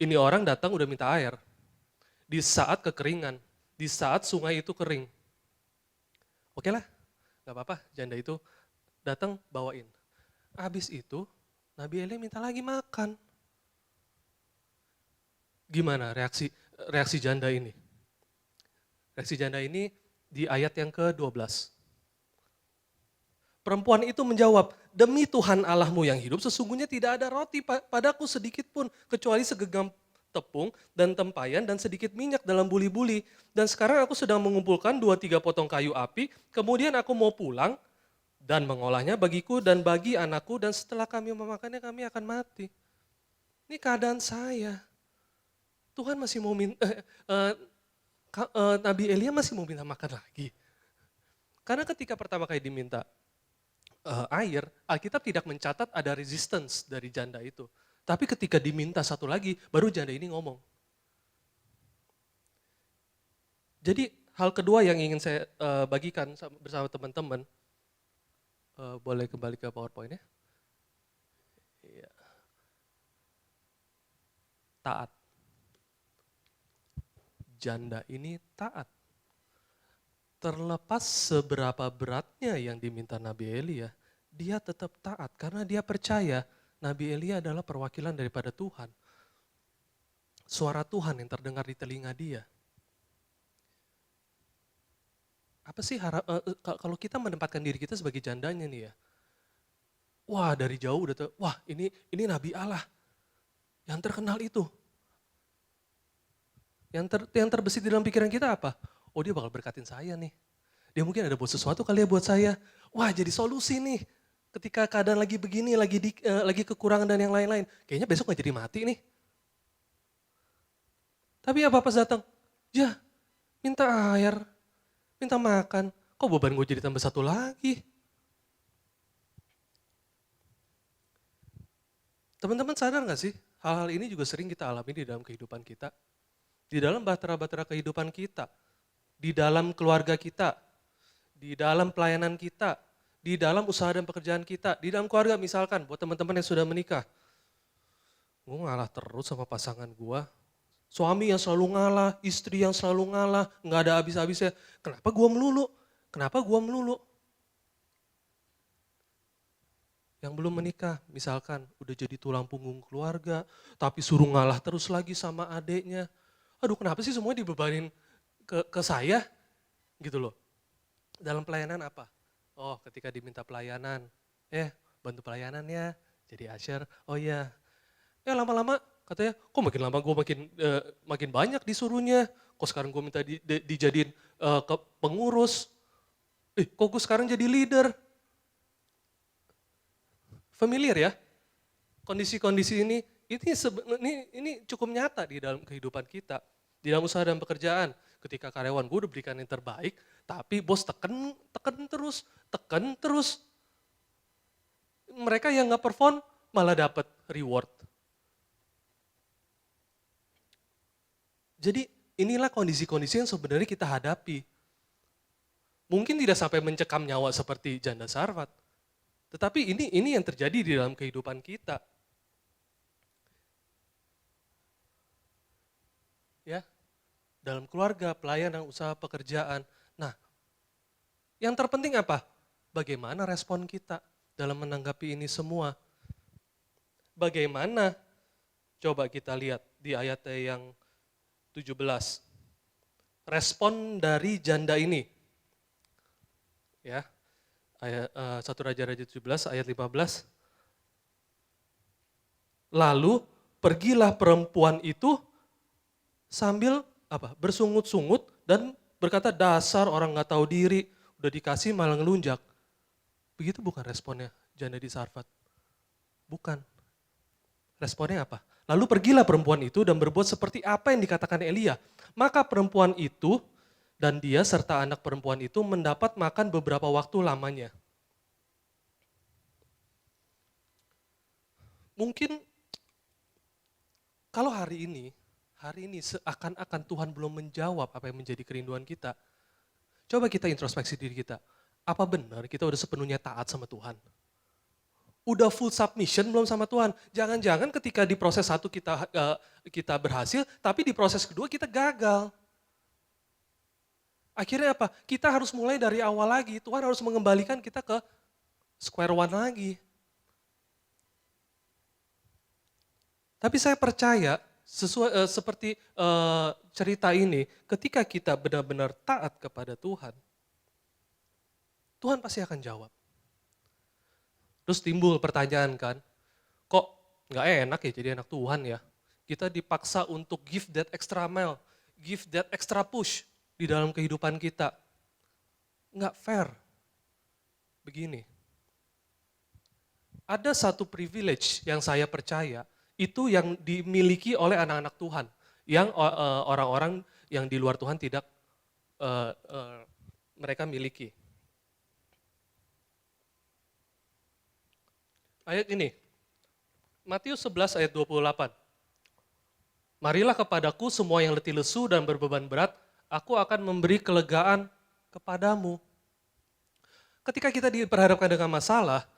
ini orang datang udah minta air. Di saat kekeringan, di saat sungai itu kering. Oke lah, gak apa-apa, janda itu datang bawain. Habis itu, Nabi Elia minta lagi makan. Gimana reaksi janda ini? Reaksi janda ini di ayat yang ke-12. Perempuan itu menjawab, demi Tuhan Allahmu yang hidup, sesungguhnya tidak ada roti padaku sedikit pun, kecuali segenggam tepung dan tempayan dan sedikit minyak dalam buli-buli. Dan sekarang aku sedang mengumpulkan 2-3 potong kayu api, kemudian aku mau pulang dan mengolahnya bagiku dan bagi anakku, dan setelah kami memakannya kami akan mati. Ini keadaan saya. Tuhan masih mau Nabi Elia masih mau minta makan lagi. Karena ketika pertama kali diminta air, Alkitab tidak mencatat ada resistance dari janda itu. Tapi ketika diminta satu lagi, baru janda ini ngomong. Jadi hal kedua yang ingin saya bagikan bersama teman-teman, boleh kembali ke PowerPoint ya. Iya. Taat. Janda ini taat. Terlepas seberapa beratnya yang diminta Nabi Elia, dia tetap taat karena dia percaya Nabi Elia adalah perwakilan daripada Tuhan. Suara Tuhan yang terdengar di telinga dia. Apa sih kalau kita menempatkan diri kita sebagai jandanya nih ya. Wah, dari jauh udah wah ini Nabi Allah yang terkenal itu. Yang terbesit di dalam pikiran kita apa? Oh, dia bakal berkatin saya nih. Dia mungkin ada buat sesuatu kali ya buat saya. Wah, jadi solusi nih. Ketika keadaan lagi begini, lagi kekurangan dan yang lain-lain. Kayaknya besok gak jadi mati nih. Tapi apa pas datang? Ya, minta air, minta makan. Kok beban gue jadi tambah satu lagi? Teman-teman sadar gak sih? Hal-hal ini juga sering kita alami di dalam kehidupan kita. Di dalam bahtera-bahtera kehidupan kita. Di dalam keluarga kita, di dalam pelayanan kita, di dalam usaha dan pekerjaan kita, di dalam keluarga misalkan buat teman-teman yang sudah menikah. Gue ngalah terus sama pasangan gue, suami yang selalu ngalah, istri yang selalu ngalah, nggak ada habis-habisnya. Kenapa gue melulu? Kenapa gue melulu? Yang belum menikah misalkan udah jadi tulang punggung keluarga, tapi suruh ngalah terus lagi sama adeknya. Aduh, kenapa sih semuanya dibebanin ke saya gitu loh. Dalam pelayanan apa? Oh, ketika diminta pelayanan, bantu pelayanan ya, jadi usher. Oh iya. Lama-lama katanya, kok makin lama gue makin banyak disuruhnya. Kok sekarang gue minta dijadiin ke pengurus. Kok gue sekarang jadi leader. Familiar ya? Kondisi-kondisi ini cukup nyata di dalam kehidupan kita. Di dalam usaha dan pekerjaan. Ketika karyawan gue udah berikan yang terbaik, tapi bos tekan terus. Mereka yang nggak perform malah dapat reward. Jadi inilah kondisi-kondisi yang sebenarnya kita hadapi. Mungkin tidak sampai mencekam nyawa seperti janda Sarfat, tetapi ini yang terjadi di dalam kehidupan kita. Ya. Dalam keluarga, pelayanan, usaha, pekerjaan. Nah, yang terpenting apa? Bagaimana respon kita dalam menanggapi ini semua? Bagaimana? Coba kita lihat di ayat yang 17. Respon dari janda ini. Ya. Ayat 1 Raja-Raja 17 ayat 15. Lalu pergilah perempuan itu sambil bersungut-sungut dan berkata, dasar orang gak tahu diri, udah dikasih malah ngelunjak. Begitu bukan responnya janda di Sarfat? Bukan. Responnya apa? Lalu pergilah perempuan itu dan berbuat seperti apa yang dikatakan Elia. Maka perempuan itu dan dia serta anak perempuan itu mendapat makan beberapa waktu lamanya. Mungkin kalau hari ini seakan-akan Tuhan belum menjawab apa yang menjadi kerinduan kita. Coba kita introspeksi diri kita. Apa benar kita udah sepenuhnya taat sama Tuhan? Udah full submission belum sama Tuhan? Jangan-jangan ketika di proses satu kita berhasil, tapi di proses kedua kita gagal. Akhirnya apa? Kita harus mulai dari awal lagi. Tuhan harus mengembalikan kita ke square one lagi. Tapi saya percaya seperti cerita ini, ketika kita benar-benar taat kepada Tuhan, Tuhan pasti akan jawab. Terus timbul pertanyaan kan, kok nggak enak ya jadi anak Tuhan ya? Kita dipaksa untuk give that extra mile, give that extra push di dalam kehidupan kita. Nggak fair. Begini, ada satu privilege yang saya percaya, itu yang dimiliki oleh anak-anak Tuhan, yang orang-orang yang di luar Tuhan tidak mereka miliki. Ayat ini, Matius 11 ayat 28. Marilah kepadaku semua yang letih lesu dan berbeban berat, aku akan memberi kelegaan kepadamu. Ketika kita diperhadapkan dengan masalah,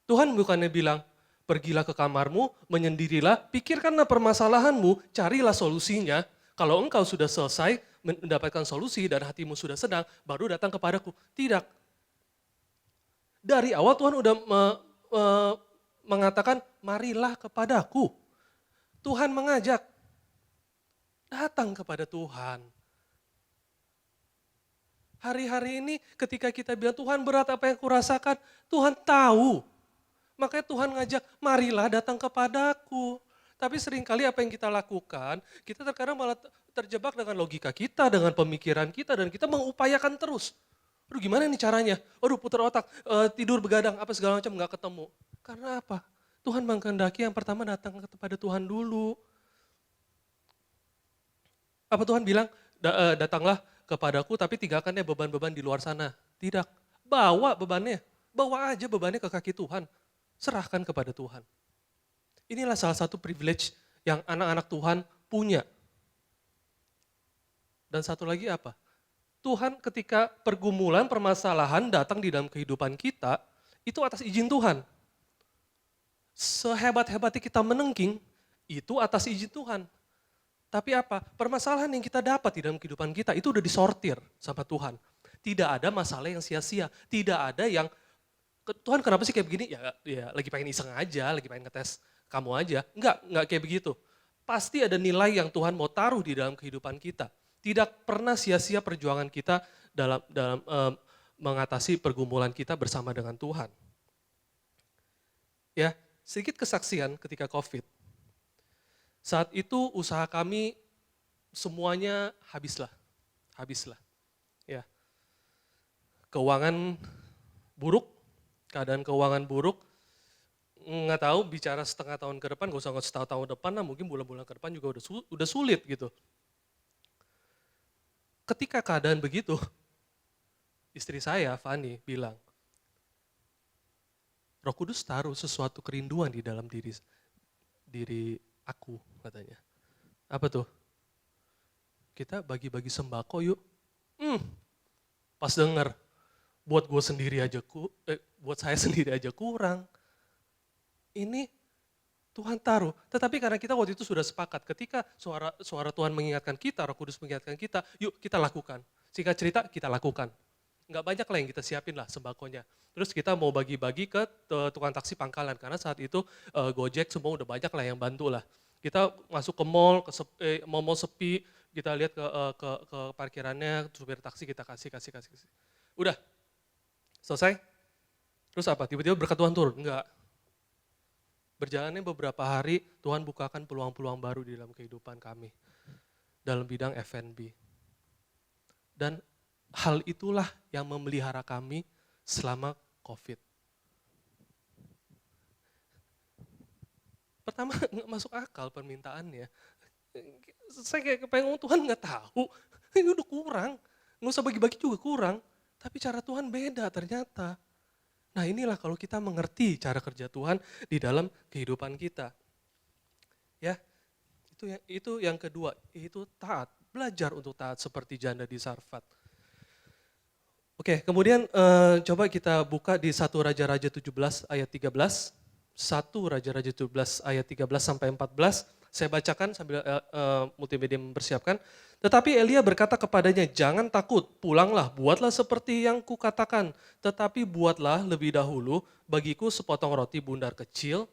Tuhan bukannya bilang, pergilah ke kamarmu, menyendirilah, pikirkanlah permasalahanmu, carilah solusinya. Kalau engkau sudah selesai mendapatkan solusi dan hatimu sudah senang, baru datang kepadaku. Tidak. Dari awal Tuhan udah mengatakan, marilah kepadaku. Tuhan mengajak, datang kepada Tuhan. Hari-hari ini ketika kita bilang, Tuhan berat apa yang kurasakan, Tuhan tahu. Makanya Tuhan ngajak, marilah datang kepadaku. Tapi seringkali apa yang kita lakukan, kita terkadang malah terjebak dengan logika kita, dengan pemikiran kita, dan kita mengupayakan terus. Aduh gimana nih caranya? Aduh putar otak, tidur begadang, apa segala macam gak ketemu. Karena apa? Tuhan menghendaki yang pertama datang kepada Tuhan dulu. Apa Tuhan bilang, datanglah kepadaku tapi tinggalkan ya beban-beban di luar sana. Tidak, bawa bebannya. Bawa aja bebannya ke kaki Tuhan. Serahkan kepada Tuhan. Inilah salah satu privilege yang anak-anak Tuhan punya. Dan satu lagi apa? Tuhan ketika pergumulan, permasalahan datang di dalam kehidupan kita, itu atas izin Tuhan. Sehebat-hebatnya kita menengking, itu atas izin Tuhan. Tapi apa? Permasalahan yang kita dapat di dalam kehidupan kita itu udah disortir sama Tuhan. Tidak ada masalah yang sia-sia. Tidak ada yang, Tuhan kenapa sih kayak begini? Ya lagi pengen iseng aja, lagi pengen ngetes kamu aja. Enggak kayak begitu. Pasti ada nilai yang Tuhan mau taruh di dalam kehidupan kita. Tidak pernah sia-sia perjuangan kita dalam mengatasi pergumulan kita bersama dengan Tuhan. Ya, sedikit kesaksian ketika COVID. Saat itu usaha kami semuanya habislah. Ya. Keuangan buruk, keadaan keuangan buruk, nggak tahu bicara setengah tahun ke depan, gak usah setahun tahun depan lah, mungkin bulan-bulan ke depan juga udah sulit gitu. Ketika keadaan begitu, istri saya, Fani, bilang, Roh Kudus taruh sesuatu kerinduan di dalam diri aku, katanya. Apa tuh? Kita bagi-bagi sembako yuk. Pas denger, buat saya sendiri aja kurang. Ini Tuhan taruh. Tetapi karena kita waktu itu sudah sepakat, ketika suara Tuhan mengingatkan kita, Roh Kudus mengingatkan kita, yuk kita lakukan. Singkat cerita, kita lakukan. Nggak banyak lah yang kita siapin lah sembakonya. Terus kita mau bagi-bagi ke tukang taksi pangkalan, karena saat itu Gojek semua udah banyak lah yang bantu lah. Kita masuk ke mall, mall sepi, kita lihat ke parkirannya, supir taksi kita kasih. Udah, selesai. Terus apa? Tiba-tiba berkat Tuhan turun? Enggak. Berjalannya beberapa hari, Tuhan bukakan peluang-peluang baru di dalam kehidupan kami. Dalam bidang F&B. Dan hal itulah yang memelihara kami selama COVID. Pertama nggak masuk akal permintaannya. Saya kayak pengen ngomong, Tuhan nggak tahu, ini udah kurang. Nggak usah bagi-bagi juga kurang. Tapi cara Tuhan beda ternyata. Nah inilah kalau kita mengerti cara kerja Tuhan di dalam kehidupan kita. Ya, itu yang kedua, itu taat. Belajar untuk taat seperti janda di Sarfat. Oke, kemudian coba kita buka di 1 Raja-Raja 17 ayat 13. 1 Raja-Raja 17 ayat 13 sampai 14. Saya bacakan sambil multimedia mempersiapkan. Tetapi Elia berkata kepadanya, jangan takut, pulanglah, buatlah seperti yang kukatakan. Tetapi buatlah lebih dahulu bagiku sepotong roti bundar kecil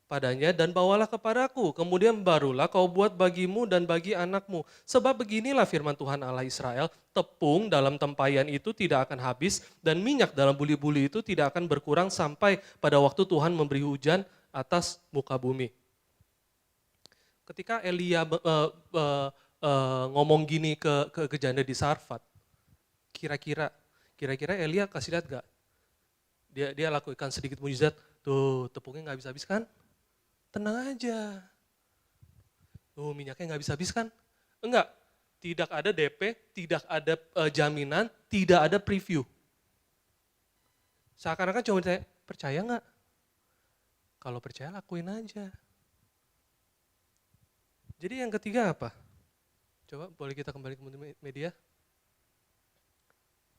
padanya dan bawalah kepadaku. Kemudian barulah kau buat bagimu dan bagi anakmu. Sebab beginilah firman Tuhan Allah Israel, tepung dalam tempayan itu tidak akan habis dan minyak dalam buli-buli itu tidak akan berkurang sampai pada waktu Tuhan memberi hujan atas muka bumi. Ketika Elia ngomong gini ke janda di Sarfat, kira-kira Elia kasih lihat gak? Dia lakukan sedikit mujizat, tuh tepungnya gak habis-habis kan? Tenang aja. Tuh minyaknya gak habis-habis kan? Enggak, tidak ada DP, tidak ada jaminan, tidak ada preview. Seakan-akan cuma ditanya, percaya gak? Kalau percaya lakuin aja. Jadi yang ketiga apa? Coba boleh kita kembali ke media.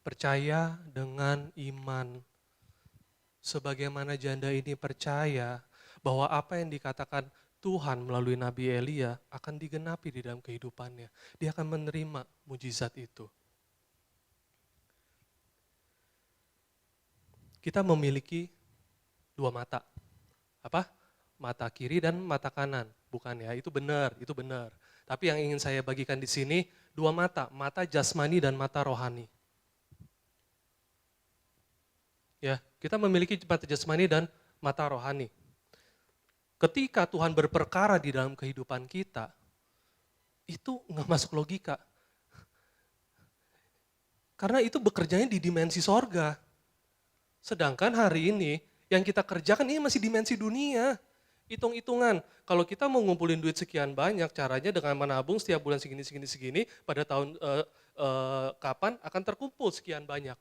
Percaya dengan iman. Sebagaimana janda ini percaya bahwa apa yang dikatakan Tuhan melalui Nabi Elia akan digenapi di dalam kehidupannya. Dia akan menerima mujizat itu. Kita memiliki dua mata. Apa? Mata kiri dan mata kanan. Bukan ya, itu benar. Tapi yang ingin saya bagikan di sini, dua mata jasmani dan mata rohani. Ya, kita memiliki mata jasmani dan mata rohani. Ketika Tuhan berperkara di dalam kehidupan kita, itu nggak masuk logika. Karena itu bekerjanya di dimensi sorga. Sedangkan hari ini, yang kita kerjakan ini masih dimensi dunia. Hitung-hitungan, kalau kita mau ngumpulin duit sekian banyak, caranya dengan menabung setiap bulan segini, pada tahun kapan akan terkumpul sekian banyak.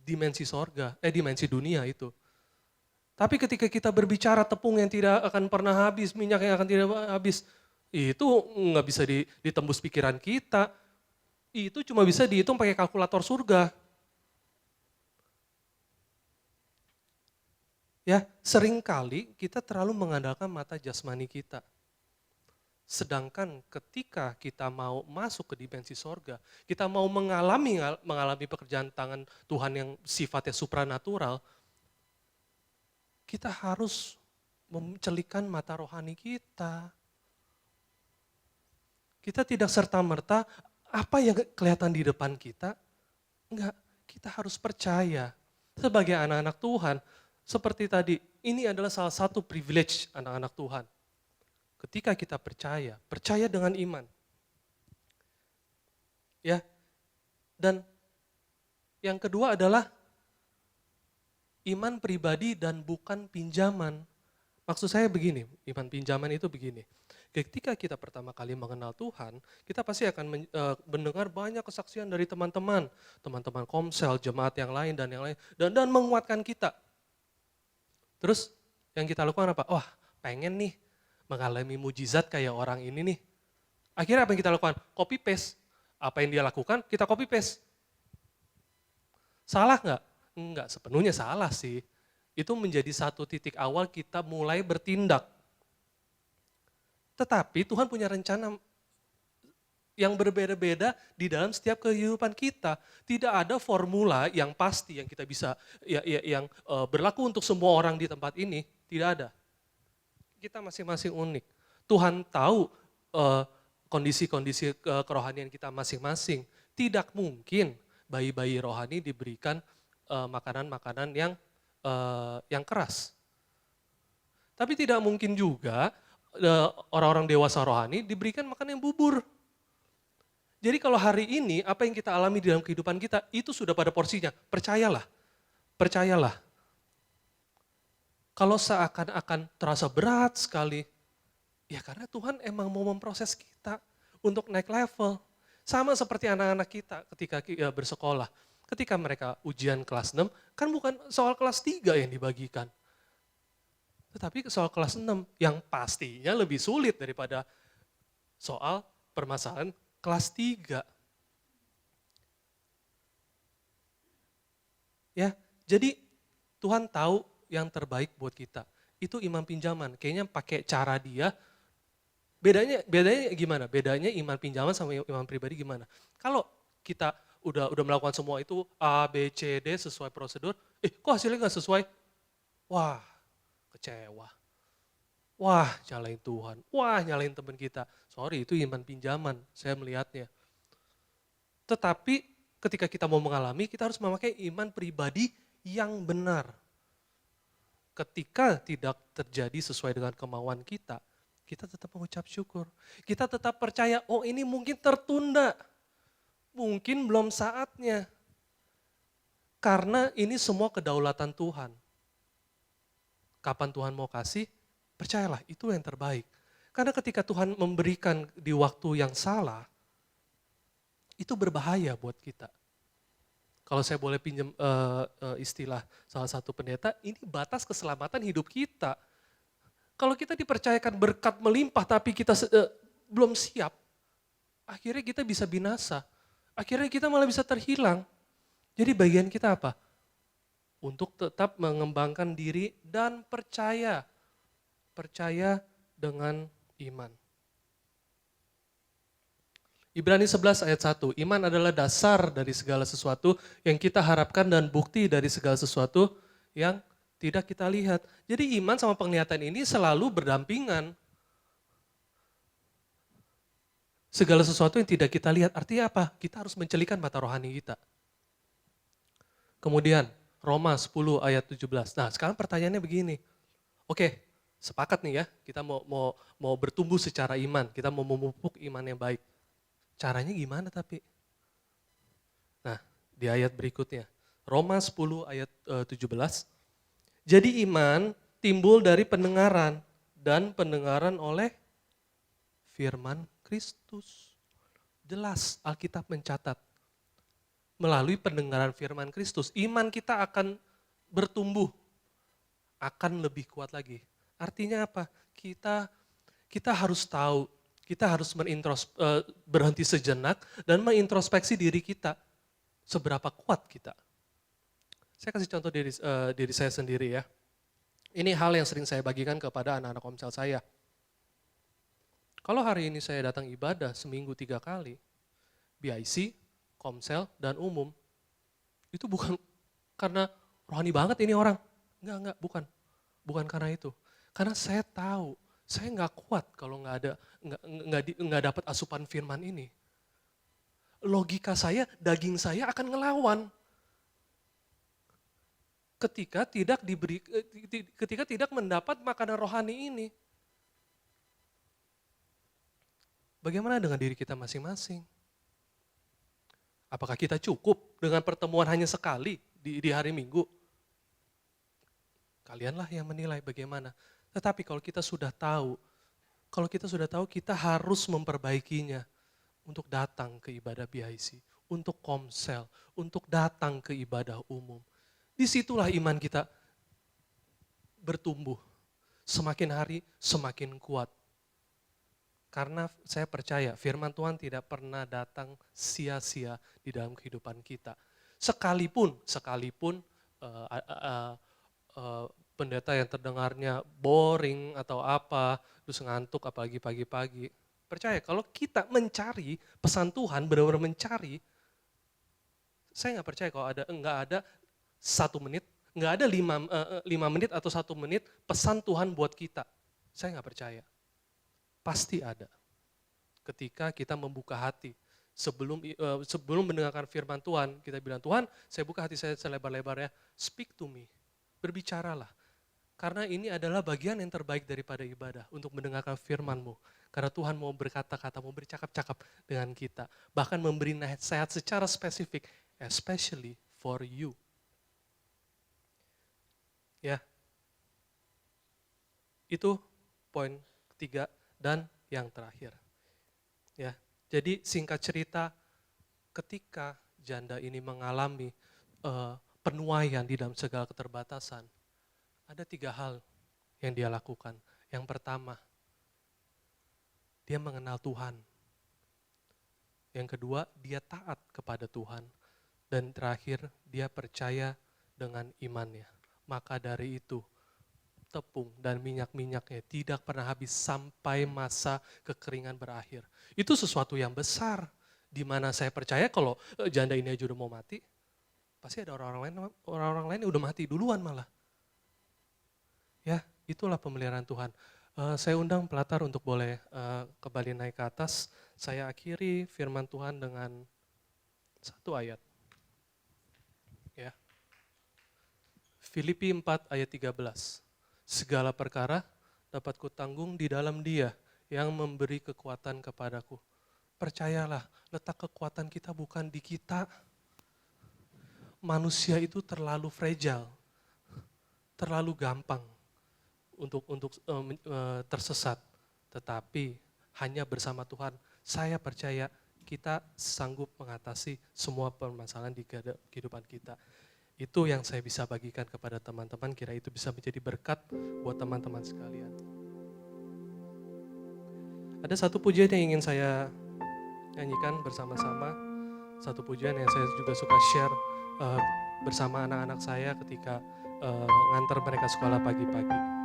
Dimensi sorga, dimensi dunia itu. Tapi ketika kita berbicara tepung yang tidak akan pernah habis, minyak yang akan tidak habis, itu nggak bisa ditembus pikiran kita. Itu cuma bisa dihitung pakai kalkulator surga. Ya, seringkali kita terlalu mengandalkan mata jasmani kita. Sedangkan ketika kita mau masuk ke dimensi sorga, kita mau mengalami pekerjaan tangan Tuhan yang sifatnya supranatural, kita harus mencelikan mata rohani kita. Kita tidak serta-merta apa yang kelihatan di depan kita, enggak, kita harus percaya. Sebagai anak-anak Tuhan, seperti tadi, ini adalah salah satu privilege anak-anak Tuhan. Ketika kita percaya dengan iman. Ya. Dan yang kedua adalah iman pribadi dan bukan pinjaman. Maksud saya begini, iman pinjaman itu begini. Ketika kita pertama kali mengenal Tuhan, kita pasti akan mendengar banyak kesaksian dari teman-teman Komsel, jemaat yang lain dan menguatkan kita. Terus yang kita lakukan apa? Wah, pengen nih mengalami mujizat kayak orang ini nih. Akhirnya apa yang kita lakukan? Copy paste. Apa yang dia lakukan, kita copy paste. Salah nggak? Enggak, sepenuhnya salah sih. Itu menjadi satu titik awal kita mulai bertindak. Tetapi Tuhan punya rencana yang berbeda-beda di dalam setiap kehidupan kita. Tidak ada formula yang pasti yang kita bisa, yang berlaku untuk semua orang di tempat ini. Tidak ada. Kita masing-masing unik. Tuhan tahu kondisi-kondisi kerohanian kita masing-masing. Tidak mungkin bayi-bayi rohani diberikan makanan-makanan yang keras. Tapi tidak mungkin juga orang-orang dewasa rohani diberikan makan yang bubur. Jadi kalau hari ini apa yang kita alami di dalam kehidupan kita itu sudah pada porsinya. Percayalah, percayalah. Kalau seakan-akan terasa berat sekali, ya karena Tuhan emang mau memproses kita untuk naik level. Sama seperti anak-anak kita ketika bersekolah. Ketika mereka ujian kelas 6, kan bukan soal kelas 3 yang dibagikan. Tetapi soal kelas 6 yang pastinya lebih sulit daripada soal permasalahan kelas 3. Ya, jadi Tuhan tahu yang terbaik buat kita. Itu iman pinjaman. Kayaknya pakai cara dia. Bedanya gimana? Bedanya iman pinjaman sama iman pribadi gimana? Kalau kita udah melakukan semua itu A, B, C, D sesuai prosedur, kok hasilnya nggak sesuai? Wah, kecewa. Wah, nyalain Tuhan. Wah, nyalain teman kita. Sorry, itu iman pinjaman, saya melihatnya. Tetapi ketika kita mau mengalami, kita harus memakai iman pribadi yang benar. Ketika tidak terjadi sesuai dengan kemauan kita tetap mengucap syukur. Kita tetap percaya, oh ini mungkin tertunda. Mungkin belum saatnya. Karena ini semua kedaulatan Tuhan. Kapan Tuhan mau kasih, percayalah itu yang terbaik. Karena ketika Tuhan memberikan di waktu yang salah, itu berbahaya buat kita. Kalau saya boleh pinjam istilah salah satu pendeta, ini batas keselamatan hidup kita. Kalau kita dipercayakan berkat melimpah tapi kita belum siap, akhirnya kita bisa binasa. Akhirnya kita malah bisa terhilang. Jadi bagian kita apa? Untuk tetap mengembangkan diri dan percaya. Percaya dengan iman. Ibrani 11 ayat 1, iman adalah dasar dari segala sesuatu yang kita harapkan dan bukti dari segala sesuatu yang tidak kita lihat. Jadi iman sama penglihatan ini selalu berdampingan. Segala sesuatu yang tidak kita lihat, artinya apa? Kita harus mencelikan mata rohani kita. Kemudian Roma 10 ayat 17. Nah sekarang pertanyaannya begini, oke, sepakat nih ya, kita mau bertumbuh secara iman, kita mau memupuk iman yang baik. Caranya gimana tapi? Nah, di ayat berikutnya, Roma 10 ayat 17. Jadi iman timbul dari pendengaran dan pendengaran oleh firman Kristus. Jelas Alkitab mencatat. Melalui pendengaran firman Kristus, iman kita akan bertumbuh, akan lebih kuat lagi. Artinya apa? Kita harus tahu, kita harus berhenti sejenak dan mengintrospeksi diri kita. Seberapa kuat kita. Saya kasih contoh diri saya sendiri ya. Ini hal yang sering saya bagikan kepada anak-anak komsel saya. Kalau hari ini saya datang ibadah seminggu 3 kali, BIC, komsel, dan umum, itu bukan karena rohani banget ini orang. Enggak, bukan. Bukan karena itu. Karena saya tahu, saya nggak kuat kalau nggak dapat asupan firman ini. Logika saya, daging saya akan ngelawan. Ketika tidak mendapat makanan rohani ini. Bagaimana dengan diri kita masing-masing? Apakah kita cukup dengan pertemuan hanya sekali di hari Minggu? Kalianlah yang menilai bagaimana. Tetapi kalau kita sudah tahu, kita harus memperbaikinya untuk datang ke ibadah BIC, untuk komsel, untuk datang ke ibadah umum. Disitulah iman kita bertumbuh. Semakin hari semakin kuat. Karena saya percaya firman Tuhan tidak pernah datang sia-sia di dalam kehidupan kita. Sekalipun pendeta yang terdengarnya boring atau apa, terus ngantuk apalagi pagi-pagi. Percaya kalau kita mencari pesan Tuhan, benar-benar mencari, saya nggak percaya kalau nggak ada 1 menit, nggak ada 5 menit atau 1 menit pesan Tuhan buat kita. Saya nggak percaya. Pasti ada. Ketika kita membuka hati, sebelum mendengarkan firman Tuhan, kita bilang, Tuhan saya buka hati saya selebar-lebarnya, speak to me, berbicaralah. Karena ini adalah bagian yang terbaik daripada ibadah, untuk mendengarkan firman-Mu. Karena Tuhan mau berkata-kata, mau bercakap-cakap dengan kita. Bahkan memberi nasihat secara spesifik, especially for you. Ya, itu poin ketiga dan yang terakhir. Ya, jadi singkat cerita, ketika janda ini mengalami penuaian di dalam segala keterbatasan, ada 3 hal yang dia lakukan. Yang pertama, dia mengenal Tuhan. Yang kedua, dia taat kepada Tuhan. Dan terakhir, dia percaya dengan imannya. Maka dari itu, tepung dan minyak-minyaknya tidak pernah habis sampai masa kekeringan berakhir. Itu sesuatu yang besar, di mana saya percaya kalau janda ini aja udah mau mati, pasti ada orang-orang lain yang udah mati duluan malah. Ya, itulah pemeliharaan Tuhan. Saya undang pelatar untuk boleh kembali naik ke atas. Saya akhiri firman Tuhan dengan 1 ayat. Ya. Filipi 4 ayat 13. Segala perkara dapat kutanggung di dalam Dia yang memberi kekuatan kepadaku. Percayalah, letak kekuatan kita bukan di kita. Manusia itu terlalu fragile, terlalu gampang untuk tersesat. Tetapi hanya bersama Tuhan, saya percaya kita sanggup mengatasi semua permasalahan di kehidupan kita. Itu yang saya bisa bagikan kepada teman-teman, kira itu bisa menjadi berkat buat teman-teman sekalian. Ada satu pujian yang ingin saya nyanyikan bersama-sama. Satu pujian yang saya juga suka share bersama anak-anak saya ketika ngantar mereka sekolah pagi-pagi.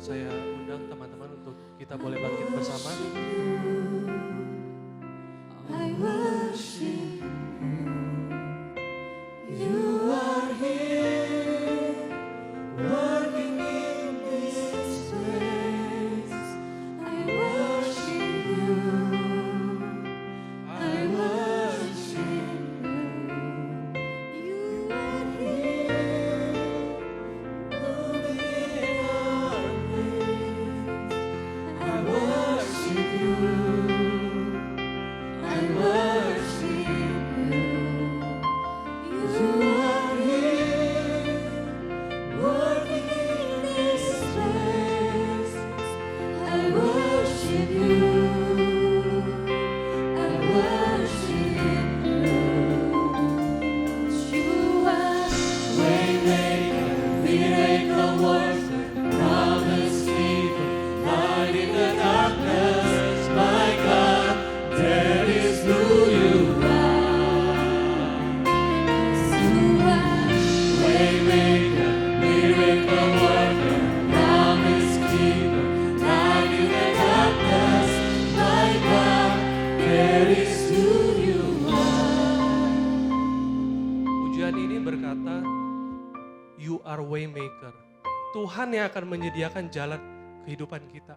Saya undang teman-teman untuk kita boleh bangkit bersama. I worship you are here, working in this place. I worship you, I worship you. You are here, moving in our midst. I worship you, I worship you. You are here, working in this place. I worship you, I worship you. You are waymaker, miracle worker, promise keeper, light in the darkness. My God, that is who you are. You are waymaker, miracle worker, promise keeper, light in the darkness. My God, that is who you are. Pujian ini berkata, you are waymaker. Tuhan yang akan menyediakan jalan kehidupan kita.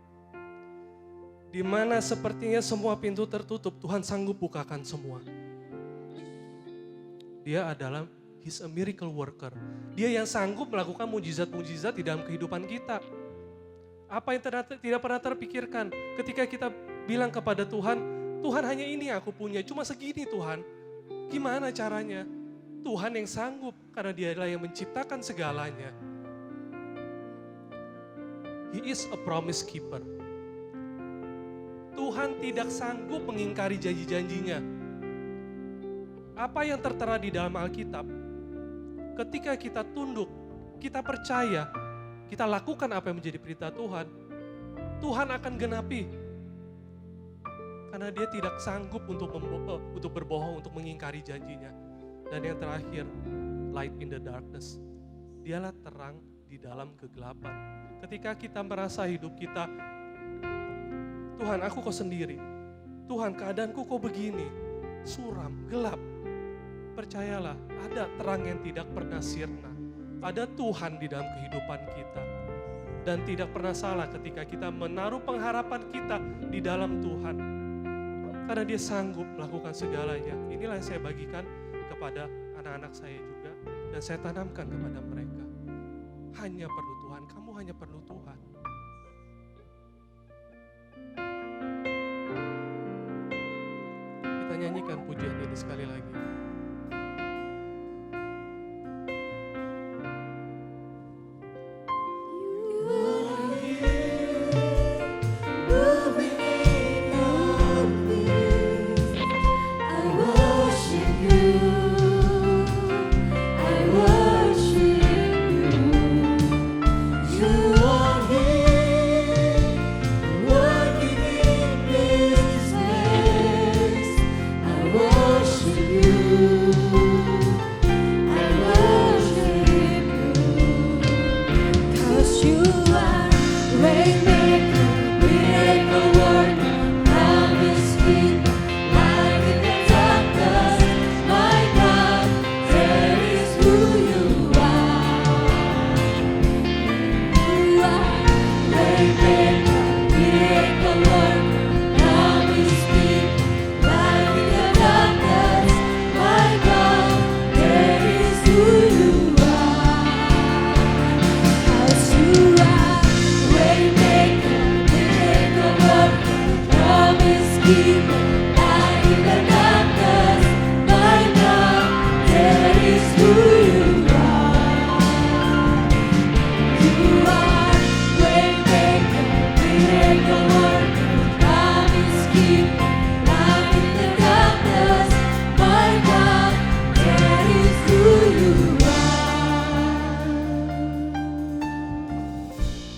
Di mana sepertinya semua pintu tertutup, Tuhan sanggup bukakan semua. Dia adalah He's a miracle worker. Dia yang sanggup melakukan mujizat-mujizat di dalam kehidupan kita. Apa yang tidak pernah terpikirkan ketika kita bilang kepada Tuhan, Tuhan hanya ini aku punya, cuma segini Tuhan. Gimana caranya? Tuhan yang sanggup karena Dialah yang menciptakan segalanya. He is a promise keeper. Tuhan tidak sanggup mengingkari janji-janjinya. Apa yang tertera di dalam Alkitab, ketika kita tunduk, kita percaya, kita lakukan apa yang menjadi perintah Tuhan, Tuhan akan genapi. Karena Dia tidak sanggup untuk berbohong, untuk mengingkari janjinya. Dan yang terakhir, light in the darkness. Dialah terang di dalam kegelapan. Ketika kita merasa hidup kita, Tuhan aku kok sendiri, Tuhan keadaanku kok begini, suram, gelap. Percayalah, ada terang yang tidak pernah sirna. Ada Tuhan di dalam kehidupan kita. Dan tidak pernah salah ketika kita menaruh pengharapan kita di dalam Tuhan. karena dia sanggup melakukan segalanya. Inilah yang saya bagikan kepada anak-anak saya juga, dan saya tanamkan kepada mereka. Hanya perlu Tuhan, kamu hanya perlu Tuhan. Kita nyanyikan pujian ini sekali lagi.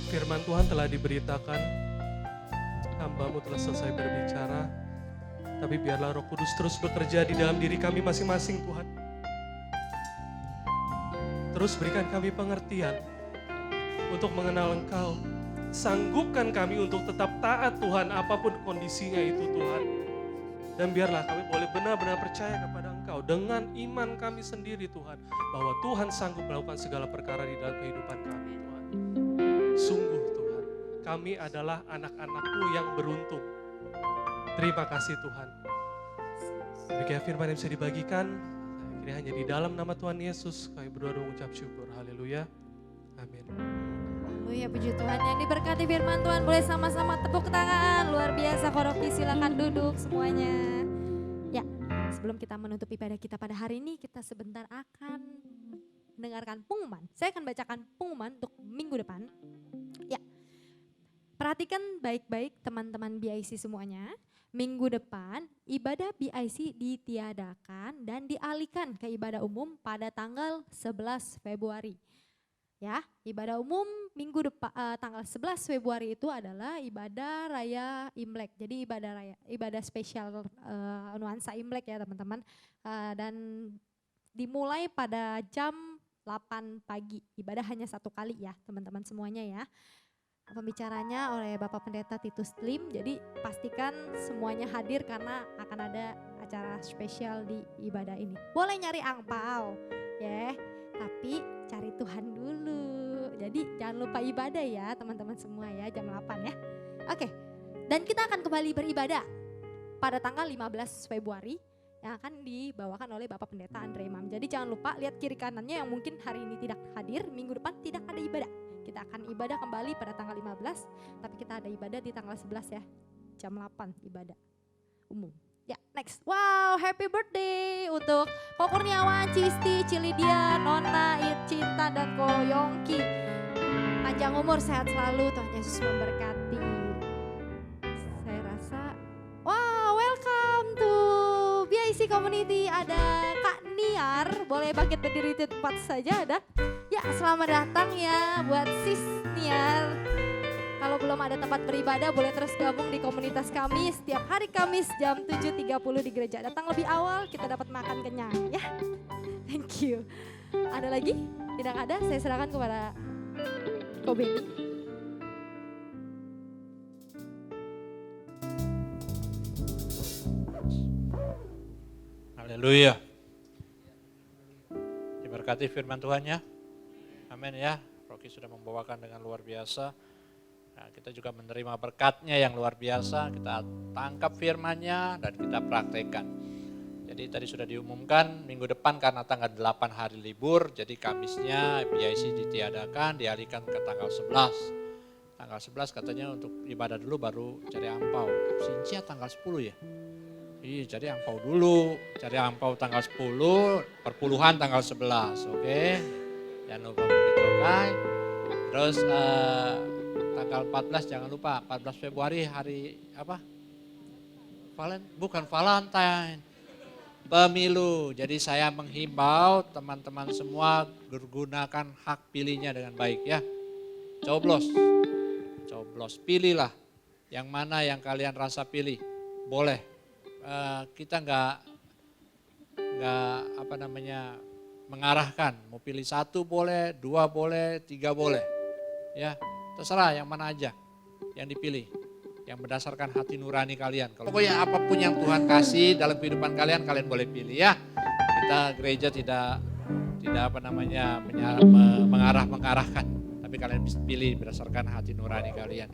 Firman Tuhan telah diberitakan, hamba-Mu telah selesai berbicara, tapi biarlah Roh Kudus terus bekerja di dalam diri kami masing-masing Tuhan. Terus berikan kami pengertian untuk mengenal Engkau. Sanggupkan kami untuk tetap taat Tuhan, apapun kondisinya itu Tuhan. Dan biarlah kami boleh benar-benar percaya kepada Engkau dengan iman kami sendiri Tuhan, bahwa Tuhan sanggup melakukan segala perkara di dalam kehidupan kami Tuhan. Sungguh Tuhan, kami adalah anak-anak-Mu yang beruntung. Terima kasih Tuhan. Demikian firman yang bisa dibagikan, akhirnya hanya di dalam nama Tuhan Yesus kami berdoa dan mengucap syukur. Haleluya. Amin. Haleluya, puji Tuhan. Yang diberkati firman Tuhan boleh sama-sama tepuk tangan. Luar biasa, Koroki silakan duduk semuanya. Ya, sebelum kita menutup ibadah kita pada hari ini, kita sebentar akan mendengarkan pengumuman. Saya akan bacakan pengumuman untuk minggu depan. Ya, perhatikan baik-baik teman-teman BIC semuanya. Minggu depan ibadah BIC ditiadakan dan dialihkan ke ibadah umum pada tanggal 11 Februari. Ya, ibadah umum minggu depan tanggal 11 Februari itu adalah ibadah raya Imlek. Jadi ibadah spesial nuansa Imlek ya teman-teman. Dan dimulai pada jam 8 pagi. Ibadah hanya satu kali ya teman-teman semuanya ya. Pembicaranya oleh Bapak Pendeta Titus Slim, jadi pastikan semuanya hadir karena akan ada acara spesial di ibadah ini. Boleh nyari angpau ya, tapi cari Tuhan dulu. Jadi jangan lupa ibadah ya teman-teman semua ya, jam 8 ya. Oke, dan kita akan kembali beribadah pada tanggal 15 Februari yang akan dibawakan oleh Bapak Pendeta Andre Imam. Jadi jangan lupa lihat kiri kanannya yang mungkin hari ini tidak hadir, minggu depan tidak ada ibadah. Kita akan ibadah kembali pada tanggal 15, tapi kita ada ibadah di tanggal 11 ya, jam 8 ibadah umum. Ya, next. Wow, happy birthday untuk Ko Kurniawan, Cisti, Cilidia, Nona, Cinta, dan Ko Yongki. Panjang umur, sehat selalu, Tuhan Yesus memberkati. Saya rasa, wow, welcome to BIC Community. Ada Kak Niar, boleh bangkit berdiri di tempat saja ada. Ya, selamat datang ya buat Sis Niar. Kalau belum ada tempat beribadah boleh terus gabung di komunitas kami setiap hari Kamis jam 7.30 di gereja. Datang lebih awal, kita dapat makan kenyang ya. Thank you. Ada lagi? Tidak ada, saya serahkan kepada Ko Benny. Haleluya. Diberkati firman Tuhan ya. Amin ya. Rocky sudah membawakan dengan luar biasa. Nah, kita juga menerima berkatnya yang luar biasa, kita tangkap firman-Nya dan kita praktekkan. Jadi tadi sudah diumumkan minggu depan karena tanggal 8 hari libur, jadi Kamisnya BIC ditiadakan, dialihkan ke tanggal 11. Tanggal 11 katanya untuk ibadah dulu baru cari angpau. Sincia tanggal 10 ya? Iya, cari angpau dulu, cari angpau tanggal 10, perpuluhan tanggal 11, oke? Jangan lupa begitu, oke? Terus tanggal 14 jangan lupa, 14 Februari hari apa? Bukan Valentine, pemilu. Jadi saya menghimbau teman-teman semua gunakan hak pilihnya dengan baik ya. Coblos, pilihlah yang mana yang kalian rasa pilih, boleh. Kita nggak mengarahkan, mau pilih 1 boleh, 2 boleh, 3 boleh, ya terserah yang mana aja yang dipilih, yang berdasarkan hati nurani kalian. Pokoknya apapun yang Tuhan kasih dalam kehidupan kalian, kalian boleh pilih ya. Kita gereja tidak mengarahkan, tapi kalian bisa pilih berdasarkan hati nurani kalian.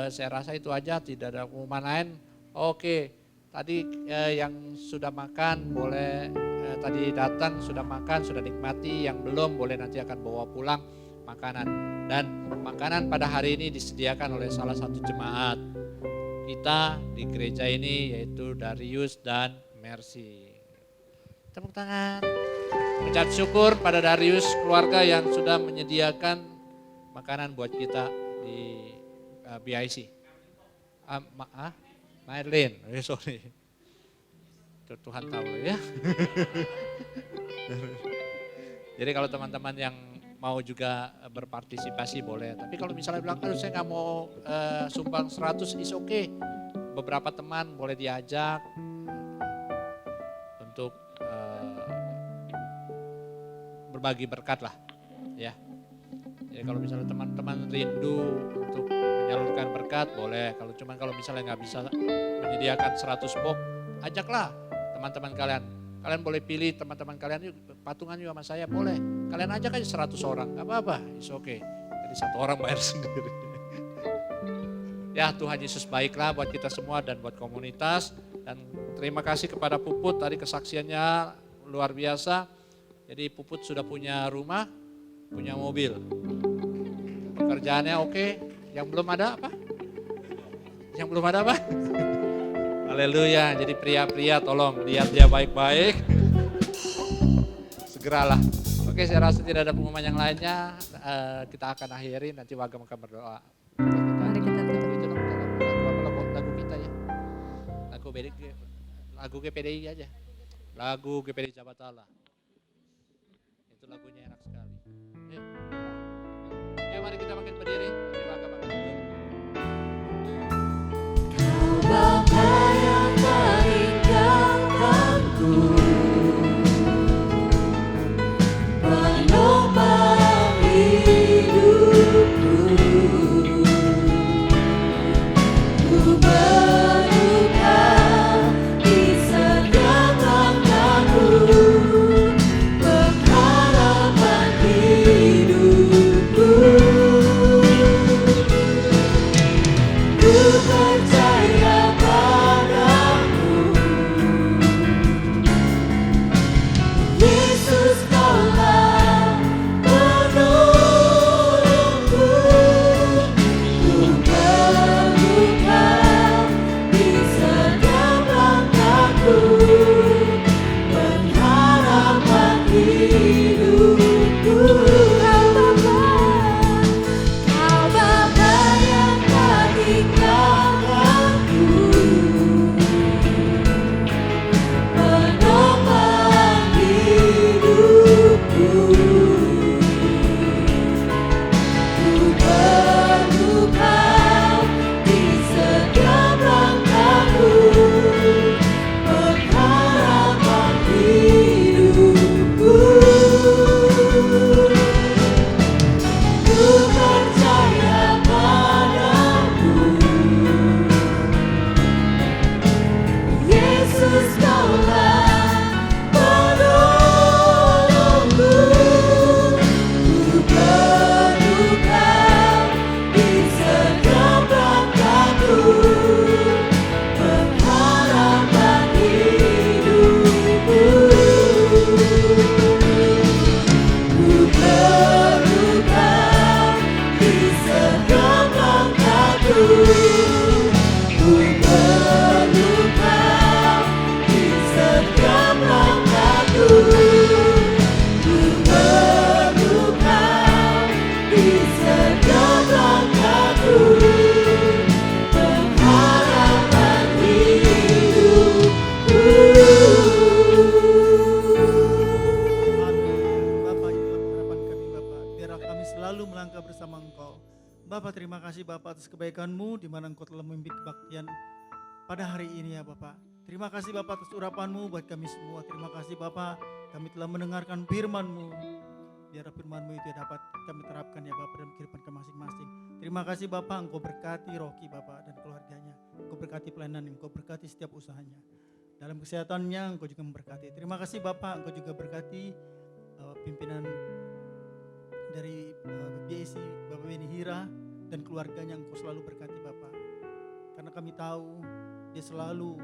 Saya rasa itu aja, tidak ada pengumuman lain. Oke. Tadi yang sudah makan boleh, tadi datang sudah makan, sudah nikmati, yang belum boleh nanti akan bawa pulang makanan. Dan makanan pada hari ini disediakan oleh salah satu jemaat kita di gereja ini, yaitu Darius dan Mercy. Tepuk tangan. Ucap syukur pada Darius keluarga yang sudah menyediakan makanan buat kita di BIC. Marilyn, sorry. Tuhan tahu ya. Jadi kalau teman-teman yang mau juga berpartisipasi boleh. Tapi kalau misalnya bilang, aduh saya nggak mau sumbang 100 is okay. Beberapa teman boleh diajak untuk berbagi berkat lah. Ya. Jadi kalau misalnya teman-teman rindu untuk menyalurkan berkat boleh. Kalau misalnya nggak bisa menyediakan 100 box, ajaklah teman-teman kalian. Kalian boleh pilih teman-teman kalian, yuk patungan yuk sama saya, boleh. Kalian ajak aja 100 orang, nggak apa-apa, it's okay. Jadi 1 orang bayar sendiri. Ya Tuhan Yesus baiklah buat kita semua dan buat komunitas. Dan terima kasih kepada Puput, tadi kesaksiannya luar biasa. Jadi Puput sudah punya rumah, punya mobil. Pekerjaannya oke. Yang belum ada apa? Yang belum ada apa? Haleluya. Jadi pria-pria tolong lihat dia baik-baik. Segeralah. Oke, saya rasa tidak ada pengumuman yang lainnya. Kita akan akhiri, nanti Wagam akan berdoa. Mari kita tutup. Itu lagu kita ya. Lagu GPDI aja. Lagu GPDI Jabatala. Itu lagunya enak sekali. Ya, mari kita makin berdiri. Nanti Wagam akan berdoa. Bapa yang meninggalkanku, penopang hidupku, ku berduka di setiap langkahku, pengharapan hidupku. kasih Bapak atas kebaikan-Mu di mana Engkau telah memimpin kebaktian pada hari ini ya Bapak. Terima kasih Bapak atas urapan-Mu buat kami semua. Terima kasih Bapak, kami telah mendengarkan firman-Mu. Biar firman-Mu itu dapat kami terapkan ya Bapak dalam kehidupan kami masing-masing. Terima kasih Bapak, Engkau berkati Rocky Bapak dan keluarganya. Engkau berkati pelayanan, Engkau berkati setiap usahanya. Dalam kesehatannya Engkau juga memberkati. Terima kasih Bapak, Engkau juga berkati pimpinan dari BAC, Bapak Beni Hira dan keluarganya. Engkau selalu berkati Bapak. Karena kami tahu dia selalu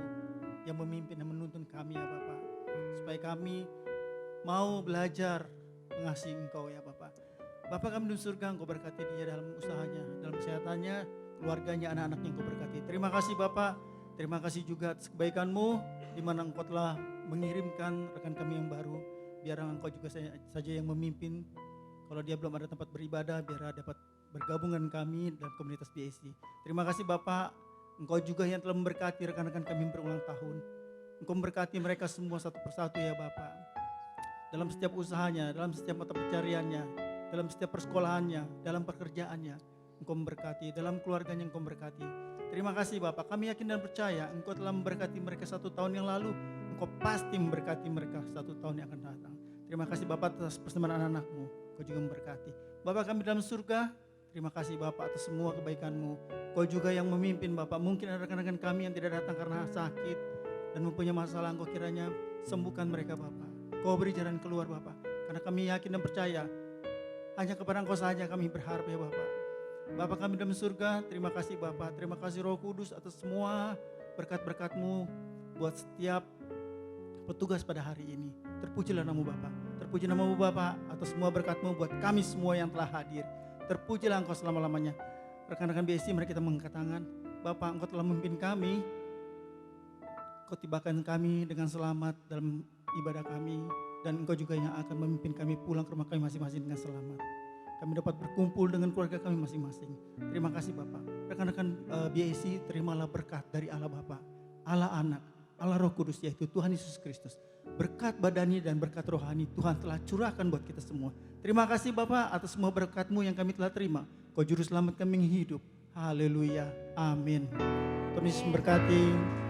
yang memimpin dan menuntun kami ya Bapak. Supaya kami mau belajar mengasihi Engkau ya Bapak. Bapak kami di surga, Engkau berkati dia dalam usahanya, dalam kesehatannya, keluarganya, anak-anaknya Engkau berkati. Terima kasih Bapak, terima kasih juga atas kebaikan-Mu di mana Engkau telah mengirimkan rekan kami yang baru. Biar Engkau juga saja yang memimpin. Kalau dia belum ada tempat beribadah, biar dapat bergabung dengan kami dalam komunitas BAC. Terima kasih Bapak, Engkau juga yang telah memberkati rekan-rekan kami berulang tahun. Engkau memberkati mereka semua satu persatu ya Bapak. Dalam setiap usahanya, dalam setiap mata pencariannya, dalam setiap persekolahannya, dalam pekerjaannya, Engkau memberkati, dalam keluarganya Engkau memberkati. Terima kasih Bapak, kami yakin dan percaya Engkau telah memberkati mereka 1 tahun yang lalu, Engkau pasti memberkati mereka 1 tahun yang akan datang. Terima kasih Bapak atas persembahan anak-anak-Mu, Engkau juga memberkati. Bapak kami dalam surga, terima kasih Bapak atas semua kebaikan-Mu. Engkau juga yang memimpin Bapak, mungkin ada rekan-rekan kami yang tidak datang karena sakit dan mempunyai masalah, Engkau kiranya sembuhkan mereka Bapak. Kau beri jalan keluar Bapak, karena kami yakin dan percaya hanya kepada Engkau saja kami berharap ya Bapak. Bapak kami dalam surga, terima kasih Bapak, terima kasih Roh Kudus atas semua berkat-berkat-Mu buat setiap petugas pada hari ini. Terpujilah nama-Mu Bapak, terpuji nama-Mu Bapak atas semua berkat-Mu buat kami semua yang telah hadir. Terpujilah Engkau selama-lamanya. Rekan-rekan BSC, mari kita mengangkat tangan. Bapak, Engkau telah memimpin kami, Engkau tibakan kami dengan selamat dalam ibadah kami, dan Engkau juga yang akan memimpin kami pulang ke rumah kami masing-masing dengan selamat. Kami dapat berkumpul dengan keluarga kami masing-masing. Terima kasih Bapak. Rekan-rekan BAC, terimalah berkat dari Allah Bapa, Allah Anak, Allah Roh Kudus, yaitu Tuhan Yesus Kristus. Berkat badani dan berkat rohani Tuhan telah curahkan buat kita semua. Terima kasih Bapak atas semua berkat-Mu yang kami telah terima. Kau juru selamat kami yang hidup. Haleluya. Amin. Tuhan Yesus memberkati.